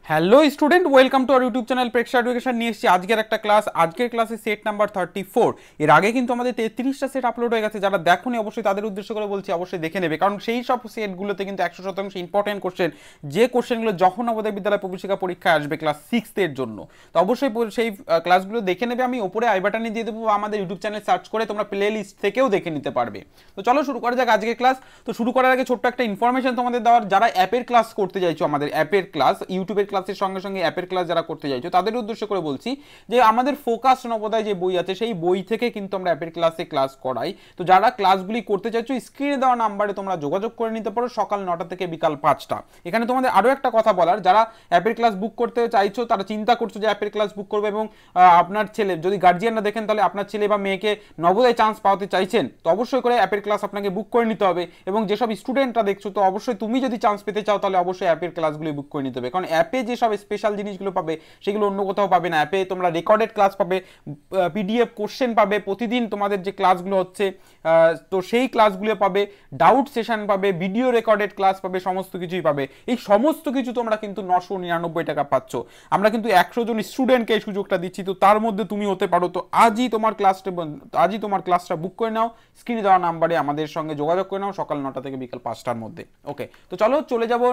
Hello student, welcome to our YouTube channel Preksha education. নিয়ে এসেছি আজকের একটা ক্লাস। আজকের ক্লাসে সেট নাম্বার 34। এর আগে কিন্তু আমাদের 33টা সেট আপলোড হয়ে গেছে। যারা দেখোনি অবশ্যই তাদের উদ্দেশ্য করে বলছি, অবশ্যই দেখে নেবে, কারণ সেই সব সেটগুলোতে কিন্তু 100% ইম্পর্টেন্ট কোশ্চেন, যে কোশ্চেনগুলো যখন আমাদের বিদ্যালয় প্রবেশিকা পরীক্ষায় আসবে ক্লাস 6 এর জন্য। তো অবশ্যই সেই ক্লাসগুলো দেখে নেবে। আমি ওপরে আই বাটনে দিয়ে দেবো, বা আমাদের ইউটিউব চ্যানেল সার্চ করে তোমরা প্লে লিস্ট থেকেও দেখে নিতে পারবে। তো চলো শুরু করা যাক আজকের ক্লাস। তো শুরু করার আগে ছোট্ট একটা ইনফরমেশন তোমাদের দেওয়ার, যারা অ্যাপের ক্লাস করতে চাইছো, আমাদের অ্যাপের ক্লাস, ইউটিউবের ক্লাসের সঙ্গে সঙ্গে অ্যাপের ক্লাস যারা করতে চাইছো তাদের উদ্দেশ্য করে বলছি যে আমাদের ফোকাস নবোদয় যে বই আছে সেই বই থেকে কিন্তু আমরা অ্যাপের ক্লাসে ক্লাস করাই। তো যারা ক্লাসগুলি করতে চাইছো স্ক্রিনে দেওয়া নাম্বারে তোমরা যোগাযোগ করে নিতে পারো সকাল 9টা থেকে বিকাল 5টা। এখানে তোমাদের আরও একটা কথা বলার, যারা অ্যাপের ক্লাস বুক করতে চাইছো তারা চিন্তা করছো যে অ্যাপের ক্লাস বুক করবে, এবং আপনার ছেলে যদি গার্জিয়ানরা দেখেন তাহলে আপনার ছেলে বা মেয়েকে নবোদয় চান্স পাওয়াতে চাইছেন, তো অবশ্যই করে অ্যাপের ক্লাস আপনাকে বুক করে নিতে হবে। এবং যেসব স্টুডেন্টরা দেখছো, তো অবশ্যই তুমি যদি চান্স পেতে চাও তাহলে অবশ্যই অ্যাপের ক্লাসগুলি বুক করে নিতে হবে, কারণ অ্যাপে যেসব স্পেশাল জিনিসগুলো পাবে সেগুলো অন্য কোথাও পাবে না। অ্যাপে তোমরা রেকর্ডেড ক্লাস পাবে, পিডিএফ কোশ্চেন পাবে, প্রতিদিন তোমাদের যে ক্লাসগুলো হচ্ছে তো সেই ক্লাসগুলো পাবে, ডাউট সেশন পাবে, ভিডিও রেকর্ডেড ক্লাস পাবে, সমস্ত কিছুই পাবে। এই সমস্ত কিছু তোমরা কিন্তু 999 টাকা পাচ্ছ। আমরা কিন্তু 100 জন স্টুডেন্টকে এই সুযোগটা দিচ্ছি, তো তার মধ্যে তুমি হতে পারো। তো আজই তোমার ক্লাসটা বুক করে নাও, স্ক্রিনে দেওয়া নাম্বারে আমাদের সঙ্গে যোগাযোগ করে নাও সকাল 9টা থেকে বিকাল 5টার মধ্যে। ওকে, তো চলো চলে যাব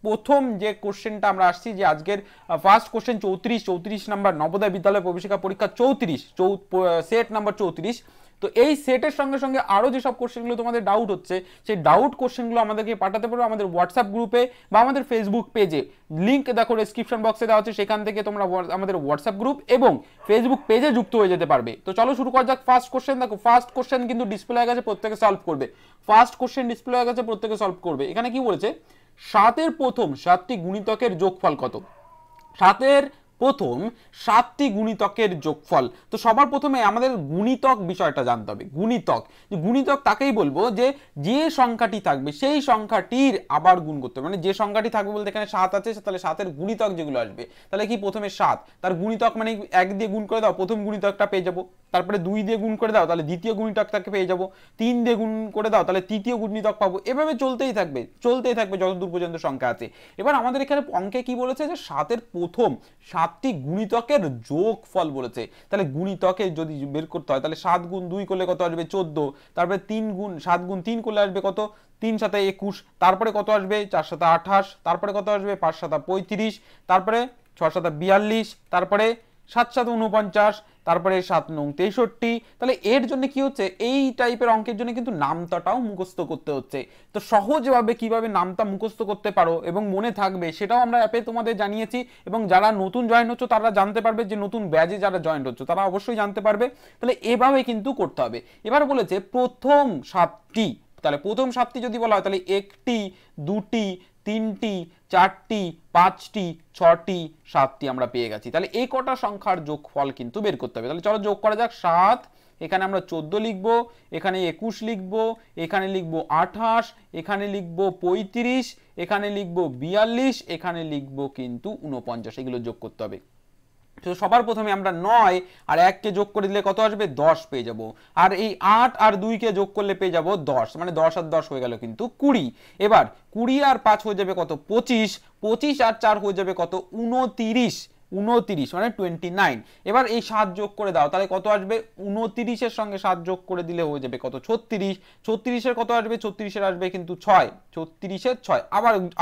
প্রথম যে কোশ্চেনটা আমরা আসছি, যে আজকের ফার্স্ট কোশ্চেন 34 নাম্বার নবোদয় বিদ্যালয় প্রবেশিকা পরীক্ষা 34 সেট নাম্বার 34। তো এই সেটের সঙ্গে সঙ্গে আরও যেসব কোশ্চেনগুলো তোমাদের ডাউট হচ্ছে সেই ডাউট কোশ্চেনগুলো আমাদেরকে পাঠাতে পারো আমাদের হোয়াটসঅ্যাপ গ্রুপে বা আমাদের ফেসবুক পেজে। লিঙ্ক দেখো ডেসক্রিপশন বক্সে দেওয়া হচ্ছে, সেখান থেকে তোমরা আমাদের হোয়াটসঅ্যাপ গ্রুপ এবং ফেসবুক পেজে যুক্ত হয়ে যেতে পারবে। তো চলো শুরু করা যাক ফার্স্ট কোশ্চেন। দেখো ফার্স্ট কোশ্চেন কিন্তু ডিসপ্লে হয়ে গেছে, প্রত্যেকে সলভ করবে। ফার্স্ট কোশ্চেন ডিসপ্লে হয়ে গেছে, প্রত্যেকে সলভ করবে। এখানে কি বলেছে, 7-এর প্রথম 7টি গুণিতকের যোগফল কত? 7টি গুণিতকের যোগফল। তো সবার প্রথমে আমাদের গুণিতক বিষয়টা জানতে হবে। গুণিতক তাকেই বলবো যে যে সংখ্যাটি থাকবে সেই সংখ্যাটির আবার গুণ করতে হবে। মানে যে সংখ্যাটি থাকবে বলতে এখানে 7 আছে, তাহলে 7-এর গুণিতক যেগুলো আসবে, তাহলে কি প্রথমে 7 তার গুণিতক, মানে 1 দিয়ে গুণ করে দাও প্রথম গুণিতকটা পেয়ে যাবো, তারপরে 2 দিয়ে গুণ করে দাও তাহলে দ্বিতীয় গুণিতকটাকে পেয়ে যাবো, 3 দিয়ে গুণ করে দাও তাহলে তৃতীয় গুণিতক পাবো। এভাবে চলতেই থাকবে যতদূর পর্যন্ত সংখ্যা আছে। এবার আমাদের এখানে অঙ্কে কি বলেছে, যে 7-এর প্রথম 7টি গুণিতকের যোগফল বলেছে। তাহলে গুণিতকে যদি বের করতে হয় তাহলে 7 গুণ 2 করলে কত আসবে 14, তারপরে 7 গুণ 3 করলে আসবে কত 3 7 21, তারপরে কত আসবে 4 7 28, তারপরে কত আসবে 5 7 35, তারপরে 6 7 42, তারপরে 7 7 49, তারপরে 7 9 63। তাহলে এর জন্য কি হচ্ছে, এই টাইপের অঙ্কের জন্য কিন্তু নামতাটাও মুখস্থ করতে হচ্ছে। তো সহজভাবে কিভাবে নামতা মুখস্থ করতে পারো এবং মনে থাকবে সেটাও আমরা অ্যাপে তোমাদের জানিয়েছি, এবং যারা নতুন জয়েন হচ্ছে তারা জানতে পারবে, যে নতুন ব্যাচে যারা জয়েন হচ্ছে তারা অবশ্যই জানতে পারবে। তাহলে এভাবে কিন্তু করতে হবে। এবার বলেছে প্রথম 7টি, তাহলে প্রথম 7টি যদি বলা হয় তাহলে 1টি 2টি 3টি 4টি 5টি 6টি 7টি আমরা পেয়ে গেছি। তাহলে এই কটা সংখ্যার যোগফল কিন্তু বের করতে হবে। তাহলে চলো যোগ করা যাক। 7, এখানে আমরা 14 লিখব, এখানে 21 লিখব, এখানে লিখব 28, এখানে লিখব 35, এখানে লিখব 42, এখানে লিখব কিন্তু 49। এগুলো যোগ করতে হবে। তো সবার প্রথমে আমরা 9 আর 1কে যোগ করে দিলে কত আসবে 10 পেয়ে যাব, আর এই 8 আর 2কে যোগ করলে পেয়ে যাব 10, মানে 10 আর 10 হয়ে গেল কিন্তু 20। এবার 20 আর 5 হয়ে যাবে কত 25, 25 আর 4 হয়ে যাবে কত 29, মানে 29। এবার এই 7 যোগ করে দাও তাহলে কত আসবে 29-এর সঙ্গে 7 যোগ করে দিলে হয়ে যাবে কত 36, 36-এর কত আসবে 36-এর আসবে কিন্তু 6, 36-এর 6।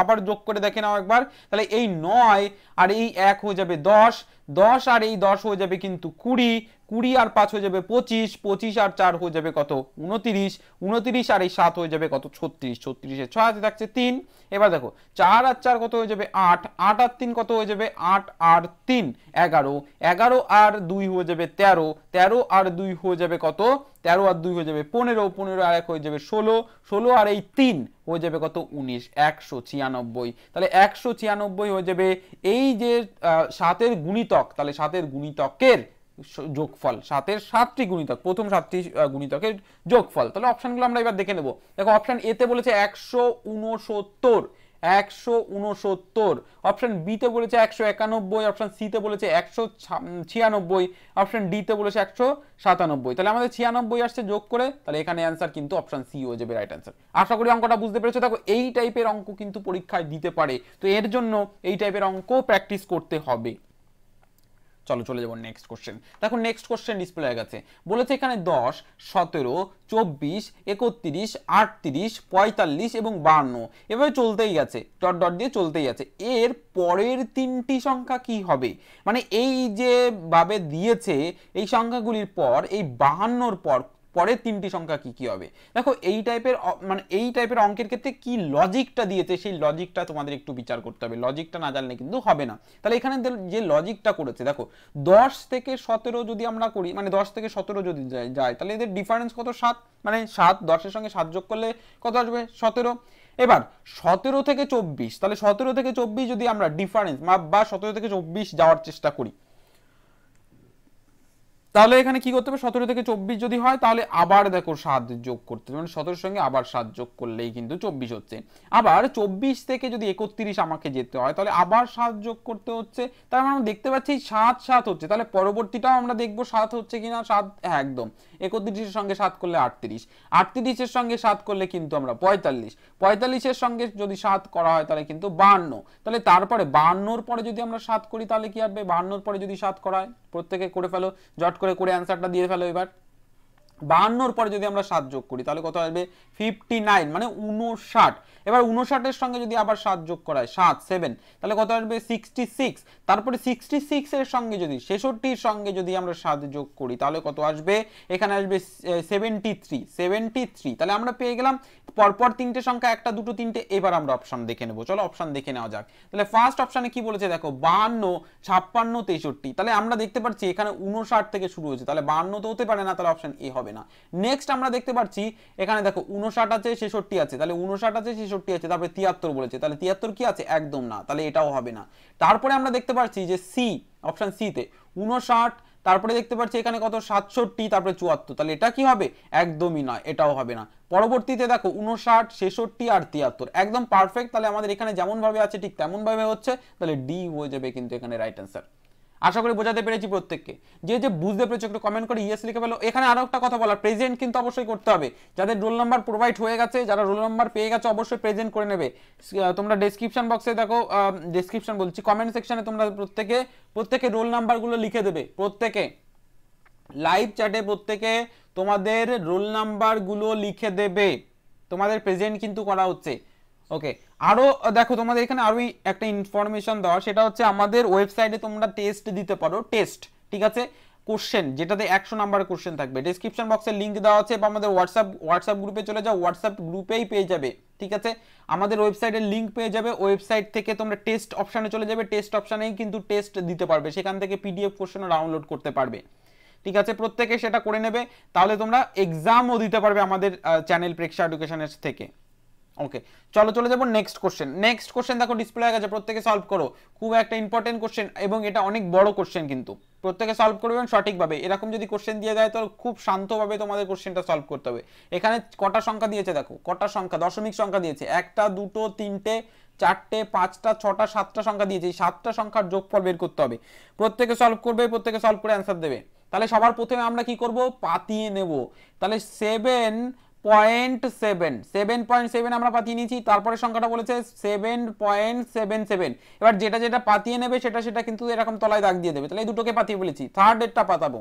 আবার যোগ করে দেখে নাও একবার, তাহলে এই 9 আর এই 1 হয়ে যাবে 10, 10 আর এই 10 হয়ে যাবে কিন্তু 20, 20 আর 5 হয়ে যাবে 25, 25 আর 4 হয়ে যাবে কত 29, 29 আর এই 7 হয়ে যাবে কত 36, 36-এর 6 হাতে থাকছে 3। এবার দেখো 4 আর 4 কত হয়ে যাবে 8, 8 আর 3 কত হয়ে যাবে 8 আর 3 11, 11 আর 2 হয়ে যাবে 13, 13 আর 2 হয়ে যাবে কত 13 আর 2 হয়ে যাবে 15, 15 আর 1 হয়ে যাবে 16, 16 আর এই 3 হয়ে যাবে কত 19, 196। তাহলে 196 হয়ে যাবে এই যে 7-এর গুণিতক। তাহলে 7-এর গুণিতকের যোগফল, 7-এর 7টি গুণিতক, প্রথম 7টি গুণিতকের যোগফল। তাহলে অপশনগুলো আমরা এবার দেখে নেব। দেখো অপশন এ তে বলেছে 169, 169, অপশন বি তে বলেছে 191, অপশন সি তে বলেছে 196, অপশন ডি তে বলেছে 197। তাহলে আমাদের 96 আসছে যোগ করে, তাহলে এখানে অ্যান্সার কিন্তু অপশন সি হয়ে যাবে রাইট অ্যান্সার। আশা করি অঙ্কটা বুঝতে পেরেছো। দেখো এই টাইপের অঙ্ক কিন্তু পরীক্ষায় দিতে পারে, তো এর জন্য এই টাইপের অঙ্ক প্র্যাকটিস করতে হবে। চলো চলে যাবো নেক্সট কোশ্চেন। দেখো নেক্সট কোশ্চেন ডিসপ্লে হয়ে গেছে, বলেছে এখানে 10, 17, 24, 31, 38, 45 এবং 52 এভাবে চলতেই গেছে, ডট ডট দিয়ে চলতেই আছে। এর পরের তিনটি সংখ্যা কি হবে? মানে এই যে ভাবে দিয়েছে এই সংখ্যাগুলির পর এই 52-র পরের তিনটি সংখ্যা কি কি হবে। দেখো এই টাইপের মানে এই টাইপের অঙ্কের ক্ষেত্রে কি লজিকটা দিয়েছে সেই লজিকটা তোমাদের একটু বিচার করতে হবে, লজিকটা না জানলে কিন্তু হবে না। তাহলে এখানে যে লজিকটা করেছে দেখো, 10 থেকে 17 যদি আমরা করি, মানে 10 থেকে 17 যদি যায় তাহলে এদের ডিফারেন্স কত? 7, মানে 7, 10-এর সঙ্গে 7 যোগ করলে কত আসবে? 17। এবার 17 থেকে 24, তাহলে 17 থেকে 24 যদি আমরা ডিফারেন্স বা 17 থেকে 24 যাওয়ার চেষ্টা করি, তাহলে এখানে কি করতে হবে? 17 থেকে 24 যদি হয় তাহলে আবার দেখো 7 যোগ করতে হবে, মানে 17 এর সঙ্গে আবার 7 যোগ করলেই কিন্তু 24 হচ্ছে। আবার 24 থেকে যদি 31 আমাকে যেতে হয় তাহলে আবার 7 যোগ করতে হচ্ছে। তার মানে আমরা দেখতে পাচ্ছি 7 7 হচ্ছে, তাহলে পরবর্তীটাও আমরা দেখবো 7 হচ্ছে কিনা। 7, হ্যাঁ একদম। 31 এর সঙ্গে 7 করলে 38, 38 এর সঙ্গে 7 করলে কিন্তু আমরা 45, 45 এর সঙ্গে যদি 7 করা হয় তাহলে কিন্তু 52। তাহলে তারপরে 52-র পরে যদি আমরা 7 করি তাহলে কি আসবে? 52-র পরে যদি 7 করা হয়, প্রত্যেকে করে ফেলো, জট করে অ্যান্সারটা দিয়ে ফেলো। এবার 52-র পরে যদি আমরা 7 যোগ করি তাহলে কত আসবে? 59, মানে 59। এবার 59-এর সঙ্গে যদি আবার 7 যোগ করা হয়, 7 7, তাহলে কত আসবে? 66। তারপরে 66 এর সঙ্গে যদি 66-র সঙ্গে যদি আমরা 7 যোগ করি তাহলে কত আসবে? এখানে আসবে 73 73। তাহলে আমরা পেয়ে গেলাম পরপর তিনটে সংখ্যা, একটা দুটো তিনটে। এবার আমরা অপশন দেখে নেবো, চলো অপশন দেখে নেওয়া যাক। তাহলে ফার্স্ট অপশনে কি বলেছে দেখো, 52, 56, 63। তাহলে আমরা দেখতে পাচ্ছি এখানে 59 থেকে শুরু হয়েছে, তাহলে 52 তো হতে পারে না, তাহলে অপশন এ হবে না। নেক্সট আমরা দেখতে পাচ্ছি এখানে দেখো 59 আছে, 66 আছে, তাহলে 59 আছে, 66 আছে, তারপরে 73 বলেছে, তাহলে 73 কি আছে? একদম না, তাহলে এটাও হবে না। তারপরে আমরা দেখতে পাচ্ছি যে সি, অপশন সি তে 59, তারপরে দেখতে পাচ্ছি এখানে কত? 67, তারপরে 74, তাহলে এটা কি হবে? একদমই নয়, এটাও হবে না। পরবর্তীতে দেখো 59, 66 আর 73, একদম পারফেক্ট। তাহলে আমাদের এখানে যেমন ভাবে আছে ঠিক তেমন ভাবে হচ্ছে, তাহলে ডি হয়ে যাবে কিন্তু এখানে রাইট অ্যান্সার। আশা করি বোঝাতে পেরেছি প্রত্যেককে। যে বুঝতে পেরেছো একটু কমেন্ট করে ইয়েস লিখে ফেলো। এখানে আরো একটা কথা বলার, প্রেজেন্ট কিন্তু অবশ্যই করতে হবে। যাদের রোল নাম্বার প্রোভাইড হয়ে গেছে, যারা রোল নাম্বার পেয়ে গেছে, অবশ্যই প্রেজেন্ট করে নেবে। তোমরা ডেসক্রিপশন বক্সে দেখো, ডেসক্রিপশন বলছি, কমেন্ট সেকশনে তোমরা প্রত্যেকে রোল নাম্বারগুলো লিখে দেবে। প্রত্যেকে লাইভ চ্যাটে প্রত্যেকে তোমাদের রোল নাম্বারগুলো লিখে দেবে। তোমাদের প্রেজেন্ট কিন্তু করা হচ্ছে। ওকে, আরো দেখো তোমাদের এখানে আরো একটা ইনফরমেশন দেওয়া, সেটা হচ্ছে আমাদের ওয়েবসাইটে তোমরা টেস্ট দিতে পারো, টেস্ট, ঠিক আছে? কোশ্চেন যেটাতে 100 নাম্বারের কোশ্চেন থাকবে। ডেসক্রিপশন বক্সে লিংক দেওয়া আছে, বা আমাদের হোয়াটসঅ্যাপ গ্রুপে চলে যাও, হোয়াটসঅ্যাপ গ্রুপেই পেয়ে যাবে, ঠিক আছে? আমাদের ওয়েবসাইটের লিংক পেয়ে যাবে, ওয়েবসাইট থেকে তোমরা টেস্ট অপশানে চলে যাবে, টেস্ট অপশানেই কিন্তু টেস্ট দিতে পারবে, সেখান থেকে পিডিএফ কোশ্চেনও ডাউনলোড করতে পারবে, ঠিক আছে? প্রত্যেকে সেটা করে নেবে, তাহলে তোমরা এক্সামও দিতে পারবে আমাদের চ্যানেল প্রেক্ষা এডুকেশনের থেকে। ওকে, চলো চলে যাবো নেক্সট কোশ্চেন। নেক্সট কোশ্চেন দেখো ডিসপ্লে হয়ে গেছে, প্রত্যেকে সলভ করো। খুব একটা ইম্পর্টেন্ট কোশ্চেন এবং এটা অনেক বড় কোশ্চেন, কিন্তু প্রত্যেকে সলভ করবেন সঠিকভাবে। এরকম যদি কোশ্চেন দিয়ে দেয় তো খুব শান্তভাবে তোমাদের কোশ্চেনটা সলভ করতে হবে। এখানে কটা সংখ্যা দিয়েছে দেখো, কটা সংখ্যা, দশমিক সংখ্যা দিয়েছে, 1টা 2টো 3টে 4টে 5টা 6টা 7টা সংখ্যা দিয়েছে। এই 7টা সংখ্যার যোগফল বের করতে হবে। প্রত্যেকে সলভ করবে, প্রত্যেকে সলভ করে অ্যান্সার দেবে। তাহলে সবার প্রথমে আমরা কি করব? পাতিয়ে নেব। তাহলে 7.7 আমরা পাতিয়ে নিয়েছি। তারপরে সংখ্যাটা বলেছে 7.77। এবার যেটা পাতিয়ে নেবে সেটা কিন্তু এরকম তলায় দাগ দিয়ে দেবে। তাহলে এই দুটোকে পাতিয়ে বলেছি, থার্ড এরটা পাতাবো।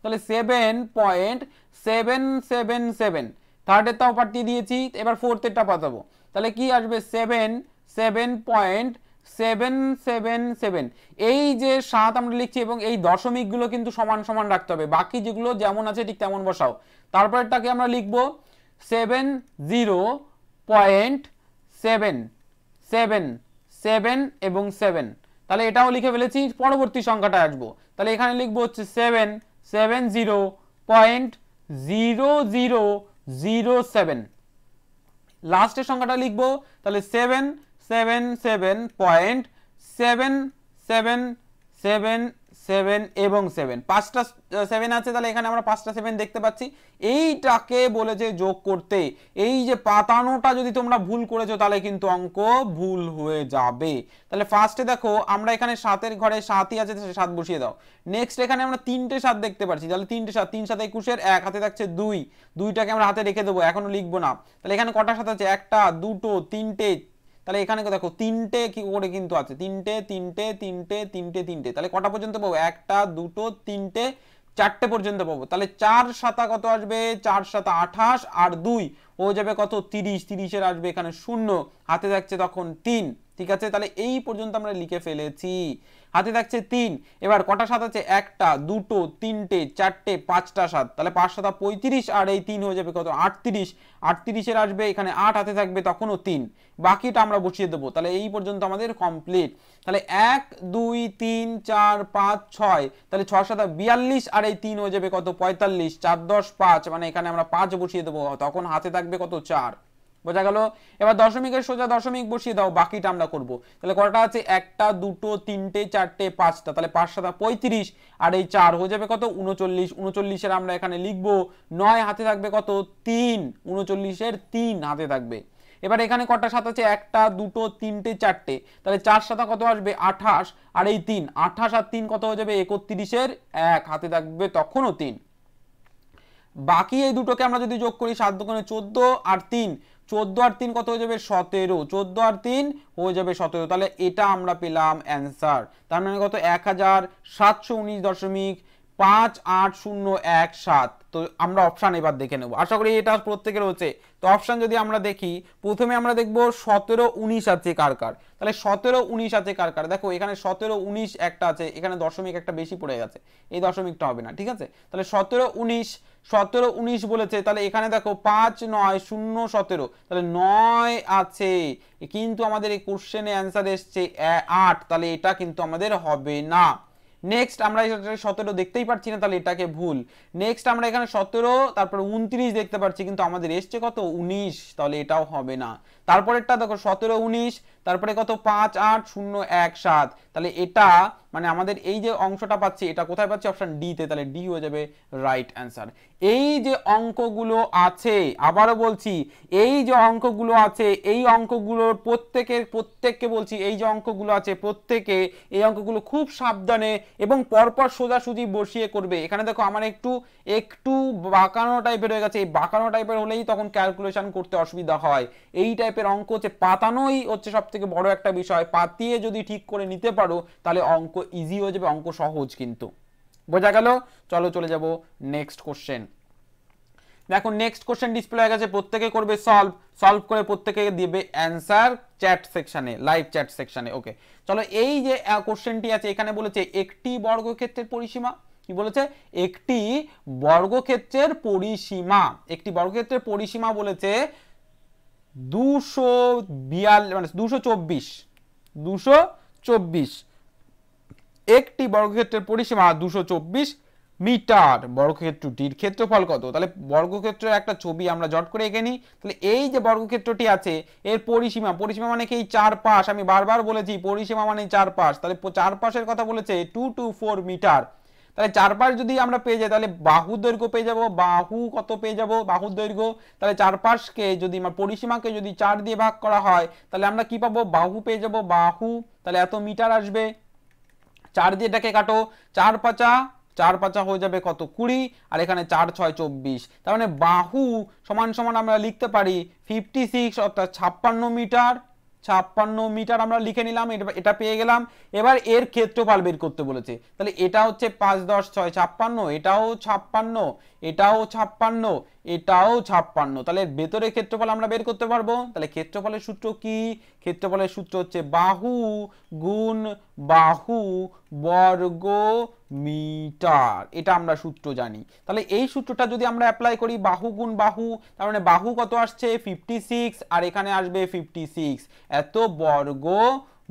তাহলে 7.777, থার্ড এরটাও পাতিয়ে দিয়েছি। এবার ফোর্থ এরটা পাতাবো। তাহলে কি আসবে? 7.777। এই যে 7 আমরা লিখছি এবং এই দশমিকগুলো কিন্তু সমান সমান রাখতে হবে, বাকি যেগুলো যেমন আছে ঠিক তেমন বসাও। তারপরটাকে আমরা লিখবো 70.777 এবং 7। তাহলে এটাও লিখে ফেলেছি। পরবর্তী সংখ্যাটা আসবো, তাহলে এখানে লিখবো হচ্ছে 770.0007। লাস্টের সংখ্যাটা লিখবো, তাহলে 777.7777 7 এবং 7, 5টা 7 আছে, তাহলে এখানে আমরা 5টা 7 দেখতে পাচ্ছি। এইটাকে বলেছে যোগ করতে। এই যে পাতানোটা যদি তোমরা ভুল করেছো তাহলে কিন্তু অঙ্ক ভুল হয়ে যাবে। তাহলে ফার্স্টে দেখো আমরা এখানে 7 এর ঘরে 7ই আছে, 7 বসিয়ে দাও। নেক্সট এখানে আমরা 3টে 7 দেখতে পাচ্ছি, তাহলে 3টে 7, 3 7 21 1 হাতে থাকছে 2, 2টাকে আমরা হাতে রেখে দেবো, এখনো লিখবো না। তাহলে এখানে কটা 7 আছে? 1টা 2টো 3টে, তাহলে এখানে দেখো 3টে কি করে কিন্তু আছে, 3টে 3টে 3টে 3টে 3টে, তাহলে কটা পর্যন্ত পাবো? 1টা 2টো 3টে 4টে পর্যন্ত পাবো। তাহলে 4 7 কত আসবে? 4 7 28 আর 2 ও যাবে কত? 30, 30 এর আসবে এখানে 0, হাতে থাকছে তখন 3। ঠিক আছে, তাহলে এই পর্যন্ত আমরা লিখে ফেলেছি, হাতে থাকছে 3। এবার কটা 7 আছে? 1টা 2টো 3টে 4টে 5টা 7, তাহলে 5 7 35 আর এই 3 হয়ে যাবে কত? 38, 38 এর আসবে এখানে 8, হাতে থাকবে তখনও 3, বাকিটা আমরা বসিয়ে দেবো। তাহলে এই পর্যন্ত আমাদের কমপ্লিট। তাহলে 1 2 3 4 5 6, তাহলে 6 7 42 আর এই 3 হয়ে যাবে কত? 45, 4 10 5, মানে এখানে আমরা 5 বসিয়ে দেবো, তখন হাতে থাকবে কত? 4। বোঝা গেল? এবার দশমিকের সোজা দশমিক বসিয়ে দাও, বাকিটা আমরা করব। তাহলে কটা আছে? 1টা 2টো 3টে 4টে 5টা, তাহলে 5 7 35 আর এই 4 হয়ে যাবে কত? 39, 39 এর আমরা এখানে লিখবো 9, হাতে থাকবে কত? 3, 39 এর 3 হাতে থাকবে। এবার এখানে কটা 7 আছে? 1টা 2টো 3টে 4টে, তাহলে 4 7 কত আসবে? 28 আর এই 3, 28 আর 3 কত হয়ে যাবে? 31 এর 1, হাতে থাকবে তখনও 3। বাকি এই দুটোকে আমরা যদি যোগ করি, 7 দুগুণে 14 আর 3, 14 আর 3 কত হয়ে যাবে? 17, 14 আর 3 হয়ে যাবে 17, তাহলে এটা আমরা পেলাম অ্যান্সার। তার মানে কত? 1719.5801,7। তো আমরা অপশান এবার দেখে নেব, আশা করি এটা প্রত্যেকের হচ্ছে। তো অপশান যদি আমরা দেখি, প্রথমে আমরা দেখবো 17 19 আছে কার কার, তাহলে 17 19 আছে কার কার। দেখো এখানে 17 19 একটা আছে, এখানে দশমিক একটা বেশি পড়ে গেছে, এই দশমিকটা হবে না। ঠিক আছে, তাহলে 17 19 বলেছে, তাহলে এখানে দেখো 5 9 0 17, তাহলে 9 আছে, কিন্তু আমাদের এই কোশ্চেনে অ্যান্সার এসছে 8, তাহলে এটা কিন্তু আমাদের হবে না। নেক্সট আমরা 17 দেখতেই পাচ্ছি না, তাহলে এটাকে ভুল। নেক্সট আমরা এখানে 17 তারপরে 29 দেখতে পাচ্ছি, কিন্তু আমাদের এসছে কত? 19, তাহলে এটাও হবে না। তারপরেরটা দেখো 17 19, তারপরে কত? 5 8 0 1 7, তাহলে এটা মানে আমাদের এই যে অংশটা পাচ্ছি, এটা কোথায় পাচ্ছি? অপশন ডি তে, তাহলে ডি হয়ে যাবে রাইট অ্যান্সার। এই যে অঙ্কগুলো আছে, আবারও বলছি, এই যে অঙ্কগুলো আছে, এই অঙ্কগুলোর প্রত্যেককে বলছি, এই যে অঙ্কগুলো আছে প্রত্যেকে এই অঙ্কগুলো খুব সাবধানে এবং পরপর সোজাসুজি বসিয়ে করবে। এখানে দেখো আমার একটু বাঁকানো টাইপের হয়ে গেছে, এই বাঁকানো টাইপের হলেই তখন ক্যালকুলেশন করতে অসুবিধা হয়। এই টাইপের অঙ্ক হচ্ছে পাতানোই হচ্ছে সব থেকে বড় একটা বিষয়, পাতিয়ে যদি ঠিক করে নিতে পারো তাহলে অঙ্ক ইজি হয়ে যাবে, অঙ্ক সহজ কিন্তু। বোঝা গেল? চলো চলে যাব নেক্সট কোশ্চেন। দেখো নেক্সট কোশ্চেন ডিসপ্লে হয়ে গেছে, প্রত্যেকে করবে সলভ করে প্রত্যেকে দিবে অ্যান্সার চ্যাট সেকশনে, লাইভ চ্যাট সেকশনে। ওকে, চলো এই যে কোশ্চেনটি আছে, এখানে বলেছে একটি বর্গক্ষেত্রের পরিসীমা, কি বলেছে? একটি বর্গক্ষেত্রের পরিসীমা, একটি বর্গক্ষেত্রের পরিসীমা বলেছে 242 মানে 224, একটি বর্গক্ষেত্রের পরিসীমা 224 মিটার। বর্গক্ষেত্রটির ক্ষেত্রফল কত? তাহলে বর্গক্ষেত্রের একটা ছবি আমরা জট করে এঁকে নিই। তাহলে এই যে বর্গক্ষেত্রটি আছে এর পরিসীমা মানে কি? 4 পাশ, আমি বারবার বলেছি পরিসীমা মানে 4 পাশ, তাহলে 4 পাশের কথা বলেছে 224 মিটার। তাহলে 4 পাশ যদি আমরা পেয়ে যাই, তাহলে বাহু দৈর্ঘ্য পেয়ে যাব, বাহু কত পেয়ে যাব? বাহুর দৈর্ঘ্য। তাহলে 4 পাশকে যদি পরিসীমাকে যদি 4 দিয়ে ভাগ করা হয়, তাহলে আমরা কি পাবো? বাহু পেয়ে যাব, বাহু, তাহলে এত মিটার আসবে। 4 দিয়ে এটাকে কাটো, 4 পাঁচা হয়ে যাবে কত? 20, আর এখানে 4 6 24, তার মানে বাহু সমান সমান আমরা লিখতে পারি 56, অর্থাৎ 56 মিটার। 56 মিটার আমরা লিখে নিলাম, এটা পেয়ে গেলাম। এবার এর ক্ষেত্রফল বের করতে বলেছে, তাহলে এটা হচ্ছে 5 10 6 56, এটাও 56, এটাও 56, এটাও 56, তাহলে ভেতরের ক্ষেত্রফল আমরা বের করতে পারবো। তাহলে ক্ষেত্রফলের সূত্র কি? ক্ষেত্রফলের সূত্র হচ্ছে বাহু গুণ বাহু বর্গ মিটার, এটা আমরা সূত্র জানি। তাহলে এই সূত্রটা যদি আমরা অ্যাপ্লাই করি, বাহু গুণ বাহু, তার মানে বাহু কত আসছে? 56, আর এখানে আসবে 56, এত বর্গ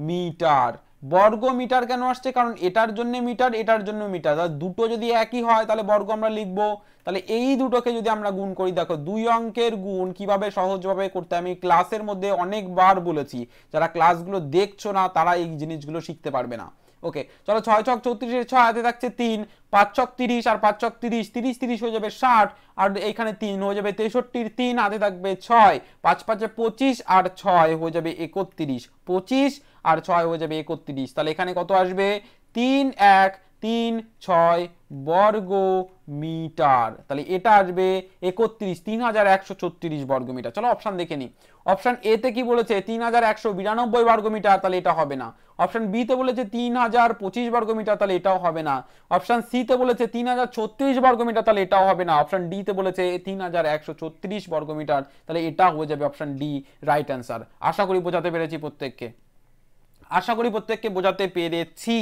মিটার বর্গ মিটার কেন আসছে, কারণ এটার জন্য মিটার, এটার জন্য মিটার, দুটো যদি একই হয় তাহলে বর্গ আমরা লিখবো। তাহলে এই দুটোকে যদি আমরা গুণ করি, দেখো দুই অঙ্কের গুণ কিভাবে সহজভাবে করতে আমি ক্লাসের মধ্যে অনেকবার বলেছি, যারা ক্লাসগুলো দেখছো না তারা এই জিনিসগুলো শিখতে পারবে না। ওকে চলো, 6 ছক 34, 6 হাতে থাকছে 3, 5 ছক 30 আর 5 ছক 30, 30 30 হয়ে যাবে 60, আর এখানে 3 হয়ে যাবে 63, 3 হাতে থাকবে 6, 5 5 25 আর 6 হয়ে যাবে 31, 25 আর 6 হয়ে যাবে 31। তাহলে এখানে কত আসবে, 3 1 3 6 বর্গ মিটার। তাহলে এটা আসবে 31, 3136 বর্গ মিটার। চলো অপশন দেখে নি। অপশন এ তে কি বলেছে 3192 বর্গ মিটার, তাহলে এটা হবে না। অপশন বি তে বলেছে 3025 বর্গ মিটার, তাহলে এটাও হবে না। অপশন সি তে বলেছে 3036 বর্গ মিটার, তাহলে এটাও হবে না। অপশন ডি তে বলেছে 3136 বর্গ মিটার, তাহলে এটা হয়ে যাবে অপশন ডি রাইট অ্যান্সার। আশা করি বোঝাতে পেরেছি প্রত্যেককে, আশা করি প্রত্যেককে বোঝাতে পেরেছি।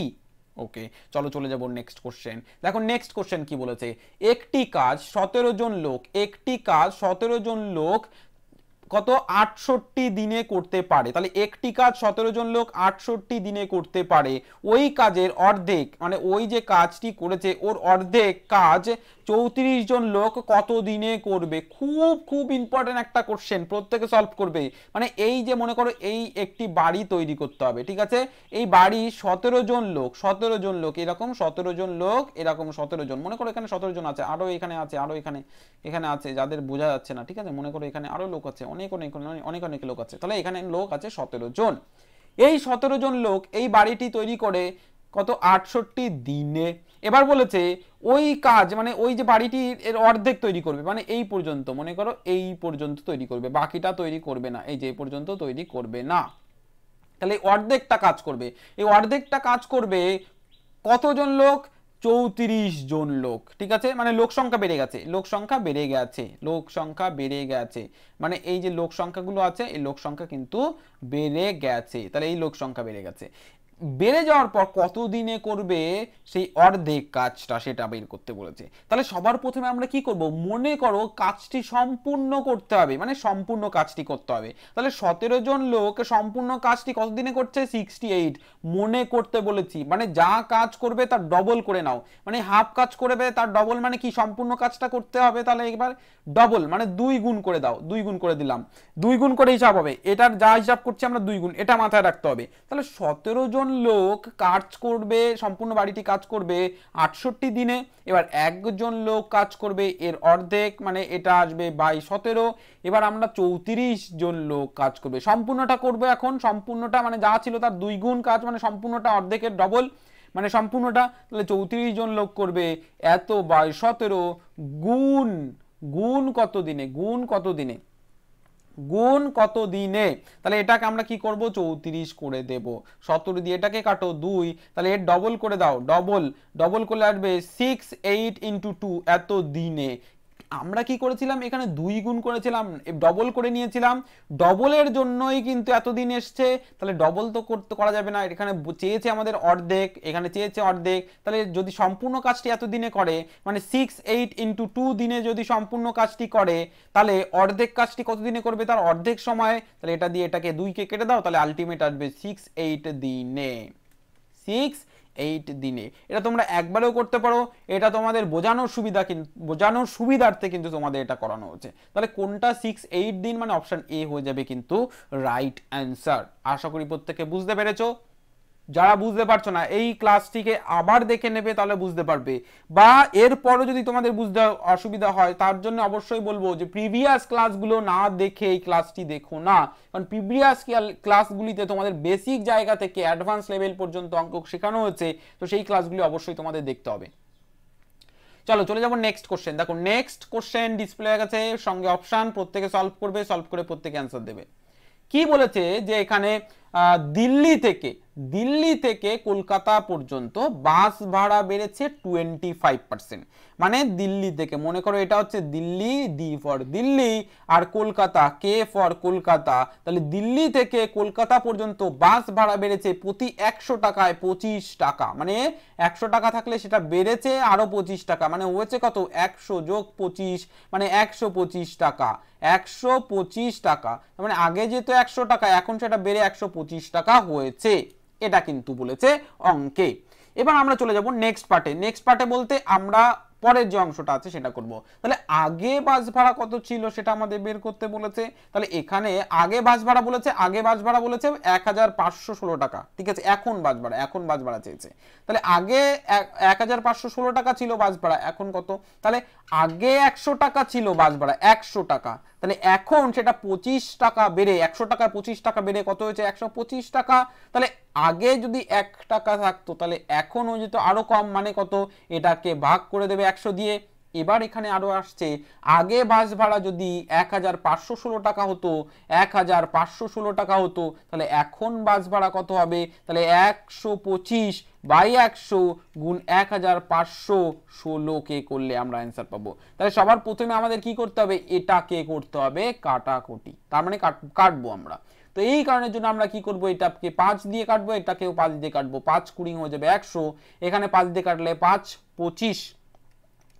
ওকে চলো চলে যাব নেক্সট কোশ্চেন। দেখো নেক্সট কোশ্চেন কি বলেছে, একটি কাজ 17 জন লোক, একটি কাজ 17 জন লোক কত 68 দিনে করতে পারে। তাহলে একটি কাজ 17 জন লোক 68 দিনে করতে পারে, ওই কাজের অর্ধেক, মানে ওই যে কাজটি করেছে ওর অর্ধেক কাজ 34 জন লোক কত দিনে করবে। খুব খুব ইম্পর্টেন্ট একটা কোশ্চেন, প্রত্যেকে সলভ করবে। মানে এই যে মনে করো এই একটি বাড়ি তৈরি করতে হবে, ঠিক আছে, এই বাড়ি 17 জন লোক, 17 জন লোক এরকম 17 জন লোক এরকম 17 জন, মনে করো এখানে 17 জন আছে, আরো এখানে আছে, আরো এখানে এখানে আছে, যাদের বোঝা যাচ্ছে না, ঠিক আছে, মনে করো এখানে আরো লোক আছে, অনেক অনেক অনেক অনেক লোক আছে, তাহলে এখানে লোক আছে 17 জন। এই 17 জন লোক এই বাড়িটি তৈরি করে কত 68 দিনে। এবার বলেছে ওই কাজ, মানে ওই যে বাড়িটি এর অর্ধেক তৈরি করবে, মানে এই পর্যন্ত, মনে করো এই পর্যন্ত তৈরি করবে, বাকিটা তৈরি করবে না, এই যে এই পর্যন্ত তৈরি করবে না। তাহলে অর্ধেকটা কাজ করবে, এই অর্ধেকটা কাজ করবে কতজন লোক, 34 জন লোক, ঠিক আছে, মানে লোক সংখ্যা বেড়ে গেছে, লোক সংখ্যা বেড়ে গেছে, লোক সংখ্যা বেড়ে গেছে, মানে এই যে লোক সংখ্যাগুলো আছে এই লোক সংখ্যা কিন্তু বেড়ে গেছে। তাহলে এই লোক সংখ্যা বেড়ে গেছে, বেড়ে যাওয়ার পর কত দিনে করবে সেই অর্ধেক কাজটা সেটা বের করতে বলেছে। তাহলে সবার প্রথমে আমরা কি করব, মনে করো কাজটি সম্পূর্ণ করতে হবে, মানে সম্পূর্ণ কাজটি করতে হবে। তাহলে 17 জন লোক সম্পূর্ণ কাজটি কত দিনে করছে, 68 মনে করতে বলেছি, মানে যা কাজ করবে তার ডবল করে নাও, মানে হাফ কাজ করবে তার ডবল, মানে কি সম্পূর্ণ কাজটা করতে হবে, তাহলে এবার ডবল মানে 2 গুণ করে দাও, 2 গুণ করে দিলাম, 2 গুণ করে হিসাব হবে, এটার যা হিসাব করছি আমরা 2 গুণ, এটা মাথায় রাখতে হবে। তাহলে 17 জন লোক কাজ করবে, সম্পূর্ণ বাড়িটি কাজ করবে 68 দিনে। এবার একজন লোক কাজ করবে এর অর্ধেক, মানে এটা আসবে বাই 17। এবার আমরা 34 জন লোক কাজ করবে, সম্পূর্ণটা করবে এখন, সম্পূর্ণটা মানে যা ছিল তার 2 গুণ কাজ, মানে সম্পূর্ণটা অর্ধেকের ডবল, মানে সম্পূর্ণটা। তাহলে 34 জন লোক করবে এত বাই 17 গুণ, গুণ কত দিনে, গুণ কত দিনে, গুণ কত দিনে। তাহলে এটাকে আমরা কি করব, 34 করে দেব, 17 দিয়ে এটাকে কাটো 2, তাহলে এর ডবল করে দাও, ডবল, ডবল করলে আসবে 6 8 ইন্টু 2 এত দিনে। আমরা কি করেছিলাম, এখানে 2 গুণ করেছিলাম, ডবল করে নিয়েছিলাম, ডবলের জন্যই কিন্তু এতদিন এসছে। তাহলে ডবল তো করতে করা যাবে না, এখানে চেয়েছে আমাদের অর্ধেক, এখানে চেয়েছে অর্ধেক, তাহলে যদি সম্পূর্ণ কাজটি এত দিনে করে, মানে 6 8 ইন্টু 2 দিনে যদি সম্পূর্ণ কাজটি করে, তাহলে অর্ধেক কাজটি কত দিনে করবে, তার অর্ধেক সময়। তাহলে এটা দিয়ে এটাকে 2 কে কেটে দাও, তাহলে আলটিমেট আসবে 6 8 দিনে, 6 8 দিনে। এটা তোমরা একবারেও করতে পারো, এটা তোমাদের বোঝানোর সুবিধা, বোঝানোর সুবিধার্থে কিন্তু তোমাদের এটা করানো হচ্ছে। তাহলে কোনটা 6 8 দিন, মানে অপশন এ হয়ে যাবে কিন্তু রাইট অ্যান্সার। আশা করি প্রত্যেকে বুঝতে পেরেছো। যারা বুঝতে পারছো না এই ক্লাসটিকে আবার দেখে নেবে, তাহলে বুঝতে পারবে, বা এরপরও যদি তোমাদের বুঝতে অসুবিধা হয় তার জন্য অবশ্যই বলবো যে প্রিভিয়াস ক্লাসগুলো না দেখে এই ক্লাসটি দেখো না, কারণ প্রিভিয়াস ক্লাসগুলিতে তোমাদের বেসিক জায়গা থেকে অ্যাডভান্স লেভেল পর্যন্ত অঙ্ক শেখানো হচ্ছে, তো সেই ক্লাসগুলি অবশ্যই তোমাদের দেখতে হবে। চলো চলে যাবো নেক্সট কোশ্চেন। দেখো নেক্সট কোশ্চেন ডিসপ্লে হয়ে গেছে, সঙ্গে অপশন, প্রত্যেকে সলভ করবে, সলভ করে প্রত্যেকে অ্যান্সার দেবে। কি বলেছে যে এখানে দিল্লি থেকে কলকাতা পর্যন্ত বাস ভাড়া বেড়েছে 25%, মানে দিল্লি থেকে, মনে করো এটা হচ্ছে দিল্লি, ডি ফর দিল্লি, আর কলকাতা, কে ফর কলকাতা। তাহলে দিল্লি থেকে কলকাতা পর্যন্ত বাস ভাড়া বেড়েছে প্রতি 100 টাকায় 25 টাকা, মানে 100 টাকা থাকলে সেটা বেড়েছে আরো 25 টাকা, মানে হয়েছে কত, 100 যোগ 25 মানে 125 টাকা, 125 টাকা। মানে আগে যেহেতু 100 টাকা, এখন সেটা বেড়ে 125 টাকা হয়েছে। এটা কিন্তু বলেছে অঙ্কে। এবার আমরা চলে যাব নেক্সট পার্টে। নেক্সট পার্টে বলতে আমরা পরের যে অংশটা আছে সেটা করব। তাহলে আগে বাস ভাড়া কত ছিল সেটা আমাদের বের করতে বলেছে। তাহলে এখানে আগে বাস ভাড়া বলেছে, আগে বাস ভাড়া বলেছে 1516 টাকা, ঠিক আছে। এখন বাস ভাড়া চেয়েছে। তাহলে আগে 1516 টাকা ছিল বাস ভাড়া, এখন কত? তাহলে আগে 100 টাকা ছিল বাস ভাড়া, 100 টাকা। তাহলে এখন সেটা 25 টাকা বেড়ে, 100 টাকা 25 টাকা বেড়ে কত হয়েছে? 125 টাকা। তাহলে আগে যদি 1 টাকা থাকতো তাহলে এখন হয়ে যেত আরো কম, মানে কত? এটাকে ভাগ করে দেবে 100 দিয়ে। এবার এখানে আরো আসছে, আগে বাস ভাড়া যদি 1516 টাকা হতো, 1516 টাকা হতো, তাহলে এখন বাস ভাড়া কত হবে? তাহলে 125 বাই 100 গুণ 1516 কে করলে আমরা অ্যান্সার পাবো। তাহলে সবার প্রথমে আমাদের কি করতে হবে? এটাকে করতে হবে কাটাকুটি, তার মানে কাটবো আমরা। তো এই কারণের জন্য আমরা কি করব? এটাকে 5 দিয়ে কাটবো, এটাকেও 5 দিয়ে কাটবো। 5 20 হয়ে যাবে 100, এখানে 5 দিয়ে কাটলে 5 25